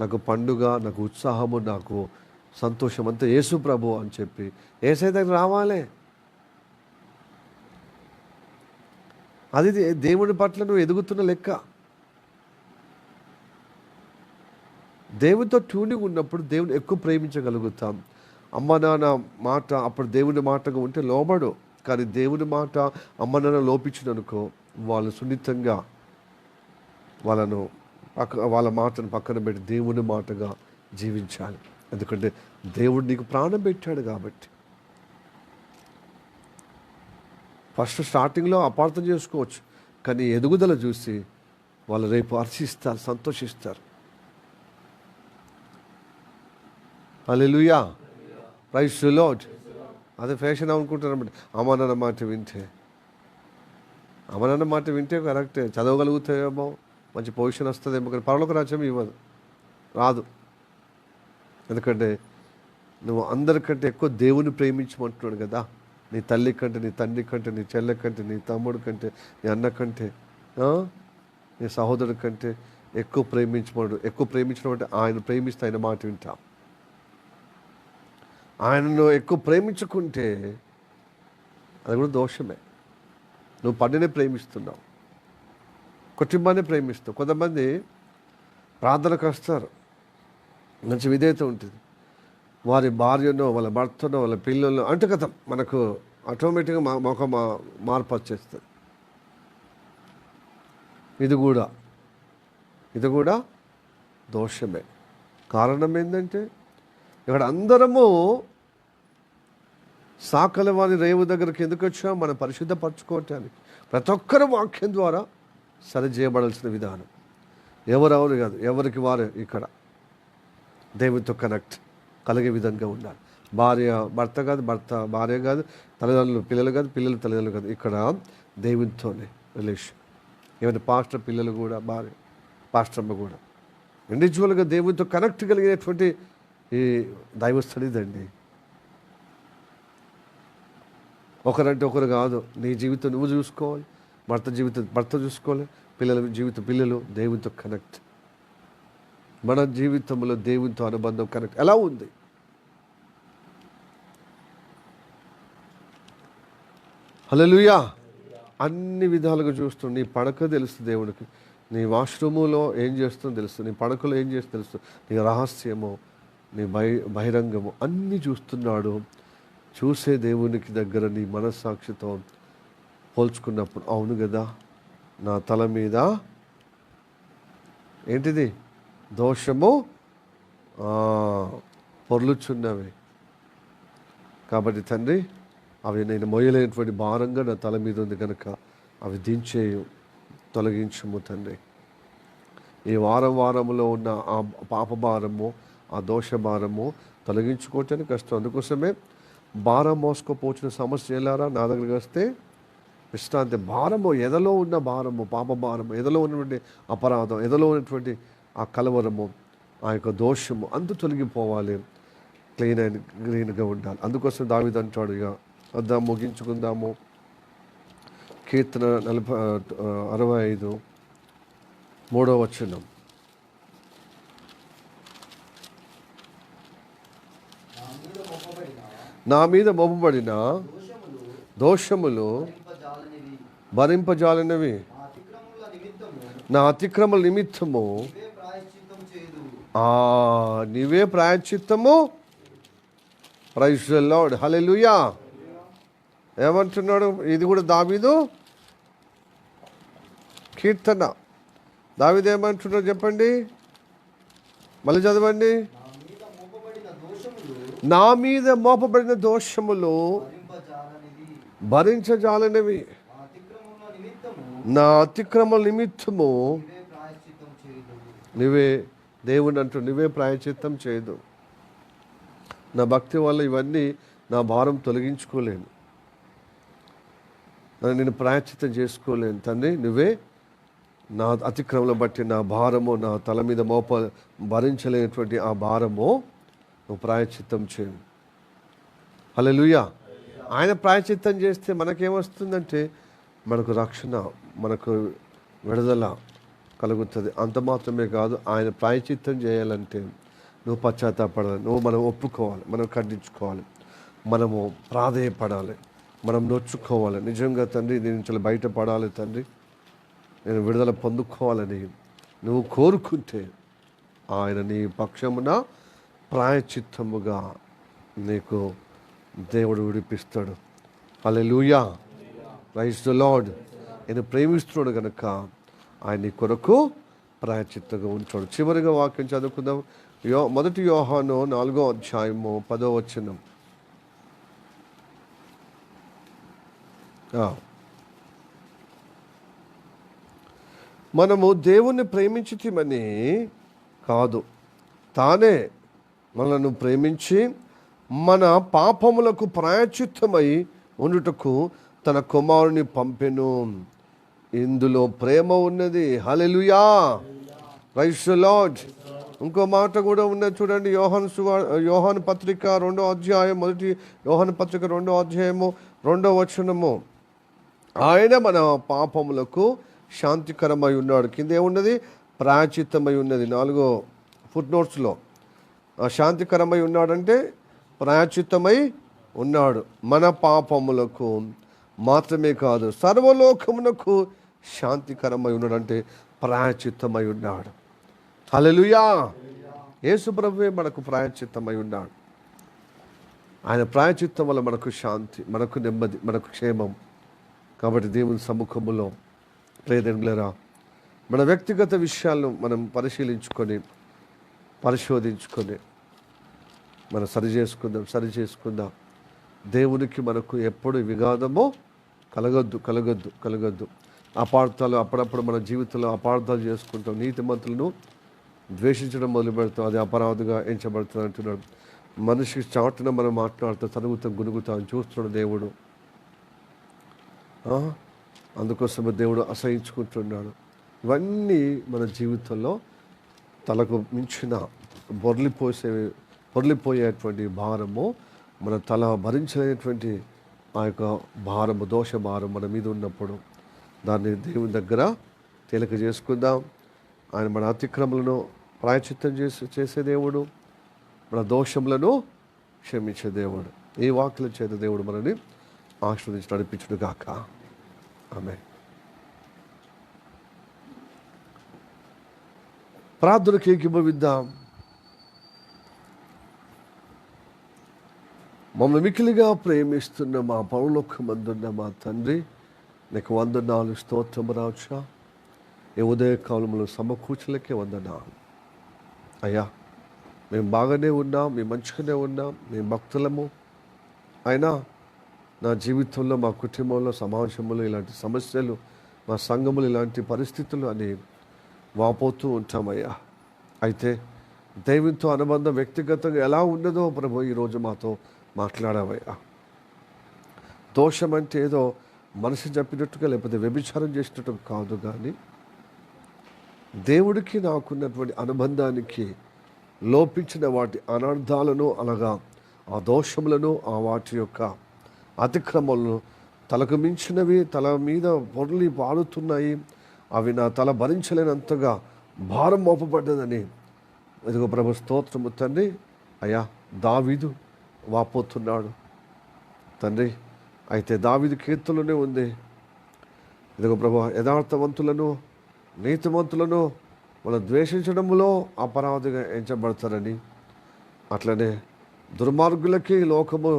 నాకు పండుగ, నాకు ఉత్సాహము, నాకు సంతోషం అంతా యేసు ప్రభు అని చెప్పి యేసయ్య దగ్గర రావాలి. అది దేవుని పట్ల నువ్వు ఎదుగుతున్న లెక్క. దేవునితో ట్యూనింగ్ ఉన్నప్పుడు దేవుని ఎక్కువ ప్రేమించగలుగుతాం. అమ్మ నాన్న మాట అప్పుడు దేవుని మాటగా ఉంటే లోబడు. కానీ దేవుని మాట అమ్మ నాన్న లోపించిననుకో, వాళ్ళు సున్నితంగా వాళ్ళ మాటను పక్కన పెట్టి దేవుని మాటగా జీవించాలి. ఎందుకంటే దేవుడు నీకు ప్రాణం పెట్టాడు కాబట్టి. ఫస్ట్ స్టార్టింగ్లో అపార్థం చేసుకోవచ్చు, కానీ ఎదుగుదల చూసి వాళ్ళు రేపు హర్షిస్తారు, సంతోషిస్తారు. హల్లెలూయా, ప్రైజ్ ది లార్డ్. అదే ఫ్యాషన్ అనుకుంటారన్నమాట. అమ్మ నాన్న మాట వింటే కరెక్టే, చదవగలుగుతాయేమో, మంచి పొజిషన్ వస్తుందేమో, కానీ పరలోక రాజ్యం రాదు. ఎందుకంటే నువ్వు అందరికంటే ఎక్కువ దేవుని ప్రేమించమంటున్నాడు కదా. నీ తల్లి కంటే, నీ తండ్రి కంటే, నీ చెల్లె కంటే, నీ తమ్ముడు కంటే, నీ అన్న కంటే, నీ సహోదరుడి కంటే ఎక్కువ ప్రేమించడం అంటే ఆయన ప్రేమిస్తే ఆయన మాట వింటాం. ఆయనను ఎక్కువ ప్రేమించుకుంటే అది కూడా దోషమే. నువ్వు పనినే ప్రేమిస్తున్నావు, కుటుంబాన్ని ప్రేమిస్తావు. కొంతమంది ప్రార్థనకు వస్తారు, మంచి విధేయత ఉంటుంది, వారి భార్యనో వాళ్ళ భర్తనో వాళ్ళ పిల్లలను అంటే కదా మనకు ఆటోమేటిక్గా ఒక మార్పు వచ్చేస్తుంది. ఇది కూడా దోషమే. కారణం ఏంటంటే ఇక్కడ అందరము సాకల వారి రేవు దగ్గరికి ఎందుకు వచ్చాం? మనం పరిశుద్ధపరచుకోవటానికి. ప్రతి ఒక్కరు వాక్యం ద్వారా సరి చేయబడాల్సిన విధానం. ఎవరెవరు కాదు, ఎవరికి వారు ఇక్కడ దేవునితో కనెక్ట్ కలిగే విధంగా ఉండాలి. భార్య భర్త కాదు, భర్త భార్య కాదు, తల్లిదండ్రులు పిల్లలు కాదు, పిల్లలు తల్లిదండ్రులు కాదు. ఇక్కడ దేవునితోనే రిలేషన్. ఏమైనా పాస్టర్ పిల్లలు కూడా, భార్య పాస్టర్మ్మ కూడా ఇండివిజువల్గా దేవునితో కనెక్ట్ కలిగినటువంటి ఈ దైవస్థుడిదండి. ఒకరంటే ఒకరు కాదు. నీ జీవితం నువ్వు చూసుకోవాలి, భర్త జీవితం భర్త చూసుకోవాలి, పిల్లల జీవితం పిల్లలు. దేవునితో కనెక్ట్. మన జీవితంలో దేవునితో అనుబంధం కనెక్ట్ ఎలా ఉంది? హల్లెలూయా. అన్ని విధాలుగా చూస్తూ నీ పడక తెలుసు దేవుడికి, నీ వాష్రూములో ఏం చేస్తుందో తెలుసు, నీ పడకలో ఏం చేస్తుందో తెలుసు, నీ రహస్యము, నీ బహిరంగము అన్నీ చూస్తున్నాడు. చూసే దేవునికి దగ్గర నీ మనస్సాక్షితో పోల్చుకున్నప్పుడు అవును కదా, నా తల మీద ఏంటిది దోషము పొర్లుచున్నవి కాబట్టి తండ్రి, అవి నేను మోయలేనటువంటి భారంగా నా తల మీద ఉంది కనుక అవి దించేయు, తొలగించము తండ్రి. ఈ వారంలో ఉన్న ఆ పాప భారము, ఆ దోష భారము తొలగించుకోవటానికి కష్టం. అందుకోసమే భారం మోసుకోపోచిన సమస్య ఎలారా నా దగ్గరికి వస్తే విశ్రాంతి. భారము, ఎదలో ఉన్న భారము, పాప భారము, ఎదలో ఉన్నటువంటి అపరాధం, ఎదలో ఉన్నటువంటి ఆ కలవరము, ఆ యొక్క దోషము అంత తొలగిపోవాలి, క్లీన్గా ఉండాలి. అందుకోసం దావీదు అంటాడు, ఇక వద్దాం ముగించుకుందాము. కీర్తన 65:3 నా మీద మోపబడిన దోషములు భరింపజాలనివి, నా అతిక్రమల నిమిత్తము నీవే ప్రాయశ్చిత్తము. Praise the lord. హల్లెలూయా. ఏమంటున్నాడు? ఇది కూడా దావీదు కీర్తన. దావీదు ఏమంటున్నాడు చెప్పండి, మళ్ళీ చదవండి. నా మీద మోపబడిన దోషములు భరించజాలనివి, నా అతిక్రమల నిమిత్తము నువ్వే దేవుని అంటూ నువ్వే ప్రాయశ్చిత్తం చేయదు. నా భక్తి వల్ల ఇవన్నీ నా భారం తొలగించుకోలేను, నేను ప్రాయశ్చిత్తం చేసుకోలేను తండ్రి. నువ్వే నా అతిక్రమలను బట్టి నా భారము, నా తల మీద భరించలేనటువంటి ఆ భారము నువ్వు ప్రాయశ్చిత్తం చేయు. హల్లెలూయా. ఆయన ప్రాయశ్చిత్తం చేస్తే మనకేమొస్తుందంటే మనకు రక్షణ, మనకు విడుదల కలుగుతుంది. అంత మాత్రమే కాదు, ఆయన ప్రాయశ్చిత్తం చేయాలంటే నువ్వు పశ్చాత్తాపడాలి, మనం ఒప్పుకోవాలి, మనం ఖండించుకోవాలి, మనము ప్రాధేయపడాలి, మనం నొచ్చుకోవాలి. నిజంగా తండ్రి దీని నుంచి బయటపడాలి తండ్రి, నేను విడుదల పొందుకోవాలని నువ్వు కోరుకుంటే ఆయన నీ పక్షమున ప్రాయశ్చిత్తముగా నీకు దేవుడు విడిపిస్తాడు. హల్లెలూయా. Praise the lord. నేను ప్రేమిస్తున్నాడు కనుక ఆయన నీ కొరకు ప్రాయశ్చిత్తంగా ఉంచాడు. చివరిగా వాక్యం చదువుకుందాం. మొదటి యోహాను 4వ అధ్యాయము 10వ వచనం. మనము దేవుణ్ణి ప్రేమించితిమని కాదు, తానే మనను ప్రేమించి మన పాపములకు ప్రాయశ్చిత్తమై ఉండుటకు తన కుమారుని పంపెను. ఇందులో ప్రేమ ఉన్నది. హల్లెలూయా, ప్రైజ్ ది లార్డ్. ఇంకో మాట కూడా ఉన్నది చూడండి. యోహాను పత్రిక 2వ అధ్యాయం, మొదటి యోహాను పత్రిక 2వ అధ్యాయము 2వ వచనము. ఆయన మన పాపములకు శాంతికరమై ఉన్నాడు. కింద ఏమున్నది? ప్రాయశ్చిత్తమై ఉన్నది. 4 ఫుట్ నోట్స్లో శాంతికరమై ఉన్నాడంటే ప్రాయశ్చిత్తమై ఉన్నాడు. మన పాపములకు మాత్రమే కాదు, సర్వలోకమునకు శాంతికరమై ఉన్నాడంటే ప్రాయశ్చిత్తమై ఉన్నాడు. హల్లెలూయా. యేసు ప్రభువే మనకు ప్రాయశ్చిత్తమై ఉన్నాడు. ఆయన ప్రాయశ్చిత్తం వల్ల మనకు శాంతి, మనకు నెమ్మది, మనకు క్షేమం. కాబట్టి దేవుని సముఖములో ప్రియదేవులారా, మన వ్యక్తిగత విషయాలను మనం పరిశోధించుకొని మనం సరి చేసుకుందాం. దేవునికి మనకు ఎప్పుడు విఘాతమో కలగద్దు. అపార్థాలు అప్పుడప్పుడు మన జీవితంలో అపార్థాలు చేసుకుంటాం. నీతిమంతులను ద్వేషించడం మొదలు పెడతాం, అది అపరాధంగా ఎంచబడుతుంది అంటున్నాడు. మనిషికి చాటున మనం మాట్లాడుతూ గునుగుతాం చూస్తున్నాడు దేవుడు. అందుకోసమే దేవుడు అసహించుకుంటున్నాడు. ఇవన్నీ మన జీవితంలో తలకు మించిన పొర్లిపోయేటువంటి భారము, మన తల భరించలేనటువంటి ఆ యొక్క భారము, దోష భారం మన మీద ఉన్నప్పుడు దాన్ని దేవుని దగ్గర తేలిక చేసుకుందాం. ఆయన మన అతిక్రమలను ప్రాయశ్చిత్తం చేసే దేవుడు, మన దోషములను క్షమించే దేవుడు. ఈ వాక్యల చేత దేవుడు మనని ఆశీర్వదించి నడిపించును గాక. ఆమేన్. ప్రార్థనకి ఏకీభవిద్దాం. మమ్మల్ని మిక్కిలిగా ప్రేమిస్తున్న మా పరలోకమందున్న మా తండ్రి, నీకు వందనాలు, స్తోత్రము రాజా. ఈ ఉదయకాలంలో సమకూర్చలకే వందనాలు అయ్యా. మేము బాగానే ఉన్నాం, మేము మంచిగానే ఉన్నాం, మేము భక్తులము. అయినా నా జీవితంలో, మా కుటుంబంలో, సమాజంలో ఇలాంటి సమస్యలు, మా సంఘములు ఇలాంటి పరిస్థితులు అని వాపోతూ ఉంటామయ్యా. అయితే దేవునితో అనుబంధం వ్యక్తిగతంగా ఎలా ఉన్నదో ప్రభు ఈరోజు మాతో మాట్లాడావయ్యా. దోషం అంటే ఏదో మనిషి చెప్పినట్టుగా లేకపోతే వ్యభిచారం చేసినట్టుగా కాదు, కానీ దేవుడికి నాకున్నటువంటి అనుబంధానికి లోపించిన వాటి అనర్థాలను, అనగా ఆ దోషములను, ఆ వాటి యొక్క అతిక్రమలను, తలకు మించినవి తల మీద పొర్లి పారుతున్నాయి, అవి నా తల భరించలేనంతగా భారం మోపబడ్డదని ఇదిగో ప్రభు స్తోత్రము తండ్రి. అయ్యా, దావీదు వాపోతున్నాడు తండ్రి. అయితే దావీదు కీర్తనలోనే ఉంది, ఇదిగో ప్రభు, యథార్థవంతులను నీతిమంతులను మనం ద్వేషించడంలో అపరాధిగా ఎంచబడతారని, అట్లనే దుర్మార్గులకి లోకము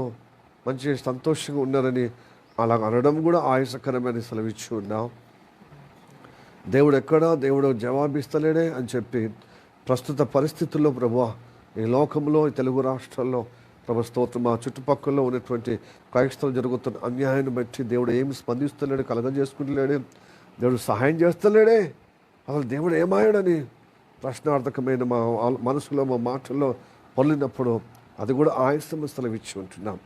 మంచి సంతోషంగా ఉన్నారని అలా అనడం కూడా ఆయాసకరమని సెలవిచ్చి ఉన్నాం. దేవుడు ఎక్కడా, దేవుడు జవాబిస్తలేడే అని చెప్పి ప్రస్తుత పరిస్థితుల్లో ప్రభువా, ఈ లోకంలో, ఈ తెలుగు రాష్ట్రాల్లో ప్రభు స్తోత్రం, మా చుట్టుపక్కల ఉన్నటువంటి క్రైస్తవులు జరుగుతున్న అన్యాయాన్ని బట్టి దేవుడు ఏమి స్పందిస్తలేడు, కలగజేసుకుంటలేడే, దేవుడు సహాయం చేస్తలేడే, అసలు దేవుడు ఏమాయాడని ప్రశ్నార్థకమైన మా మనసులో, మా మాటల్లో పొల్లినప్పుడు అది కూడా ఆయాసం సెలవిచ్చి ఉంటున్నాం.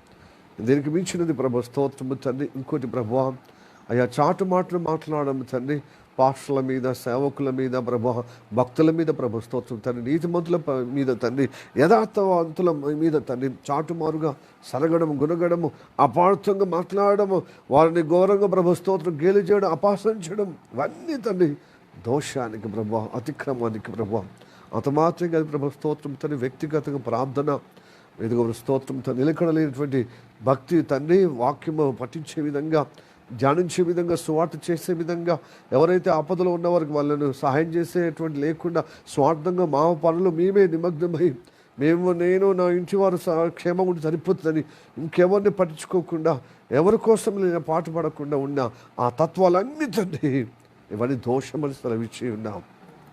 దీనికి మించినది ప్రభు స్తోత్రము తండ్రి. ఇంకోటి ప్రభువా, అయ్యా, చాటు మాటలు మాట్లాడడం తండ్రి, పాస్టర్ల మీద, సేవకుల మీద ప్రభు, భక్తుల మీద ప్రభు స్తోత్రం తండ్రి, నీతిమంతుల మీద తండ్రి, యథార్థవంతుల మీద తండ్రి, చాటుమారుగా సరగడము, గునగడము, అపార్థంగా మాట్లాడము, వారిని ఘోరంగా ప్రభు స్తోత్రం గేలి చేయడం, అపహసించడం, ఇవన్నీ తండ్రి దోషానికి ప్రభు, అతిక్రమానికి ప్రభు. అంత మాత్రమే కాదు ప్రభు స్తోత్రం తండ్రి, వ్యక్తిగతంగా ప్రార్థన, ఇదిగో స్తోత్రంతో నిలకడలేనటువంటి భక్తి తండ్రి, వాక్యము పఠించే విధంగా, ధ్యానించే విధంగా, సువార్త చేసే విధంగా, ఎవరైతే ఆపదలో ఉన్నవారికి వాళ్ళను సహాయం చేసేటువంటి లేకుండా స్వార్థంగా మా పనులు మేమే నిమగ్నమై, నేను నా ఇంటి వారు క్షేమం ఉండి సరిపోతుందని ఇంకెవరిని పట్టించుకోకుండా, ఎవరి కోసం నేను పాటుపడకుండా ఉన్న ఆ తత్వాలన్నీ తండ్రి, ఇవన్నీ దోషమని సెలవిచ్చి ఉన్నాం.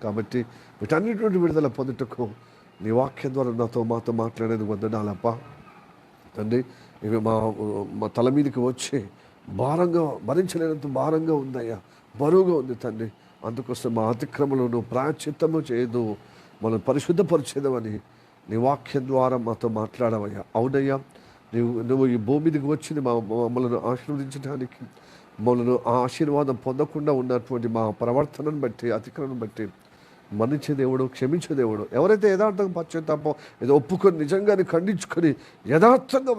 కాబట్టి వీటన్నిటి విడుదల పొందుటకు నీ వాక్యం ద్వారా మాతో మాట్లాడేందుకు వందనాలప్పా. తండ్రి, ఇవి మా తల మీదకి వచ్చి భారంగా, భరించలేనంత భారంగా ఉందయ్యా, బరువుగా ఉంది తండ్రి. అందుకోసం మా అతిక్రమలను ప్రాయశ్చిత్తము చేయదు, మనం పరిశుద్ధపరిచేదమని నీ వాక్యం ద్వారా మాతో మాట్లాడవయ్యా. అవునయ్యా, నువ్వు ఈ భూమి మీదకి వచ్చింది మమ్మల్ని ఆశీర్వదించడానికి, మమ్మల్ని ఆ ఆశీర్వాదం పొందకుండా ఉన్నటువంటి మా ప్రవర్తనను బట్టి, అతిక్రమను బట్టి మన్నించే దేవుడు, క్షమించే దేవుడు. ఎవరైతే యథార్థంగా పశ్చాత్తాపం ఏదో ఒప్పుకొని నిజంగానే ఖండించుకొని యథార్థంగా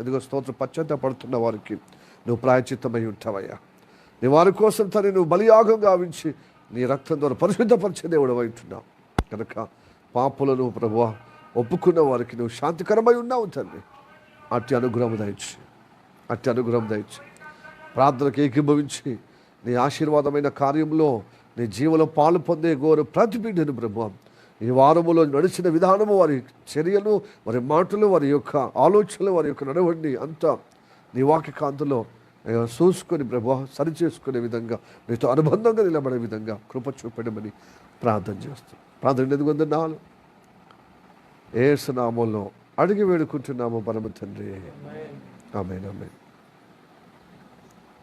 ఇదిగో స్తోత్రం పశ్చాత్తాపడుతున్న వారికి నువ్వు ప్రాయచిత్తమై ఉంటావయ్యా. నీ వారి కోసం తను నువ్వు బలియాగం గావించి నీ రక్తం ద్వారా పరిశుద్ధపరిచే దేవుడు ఉంటున్నావు కనుక పాపులను ప్రభువా ఒప్పుకున్న వారికి నువ్వు శాంతికరమై ఉన్నావు తండ్రి. అట్టి అనుగ్రహం దయచి ప్రార్థనకు ఏకీభవించి నీ ఆశీర్వాదమైన కార్యంలో నీ జీవన పాలు పొందే గోరు ప్రతిబిడ్డను ప్రభువా, ఈ వారములో నడిచిన విధానము, వారి చర్యలు, వారి మాటలు, వారి యొక్క ఆలోచనలు, వారి యొక్క నడవడిని అంతా నీ వాక్య కాంతిలో చూసుకొని ప్రభువా సరిచేసుకునే విధంగా, నీతో అనుబంధంగా నిలబడే విధంగా కృప చూపెట్టమని ప్రార్థన చేస్తాం. ప్రార్థన ఎందుకు వందనాలు యేసు నామములో అడిగి వేడుకుంటున్నాము పరమ తండ్రి. ఆమేన్.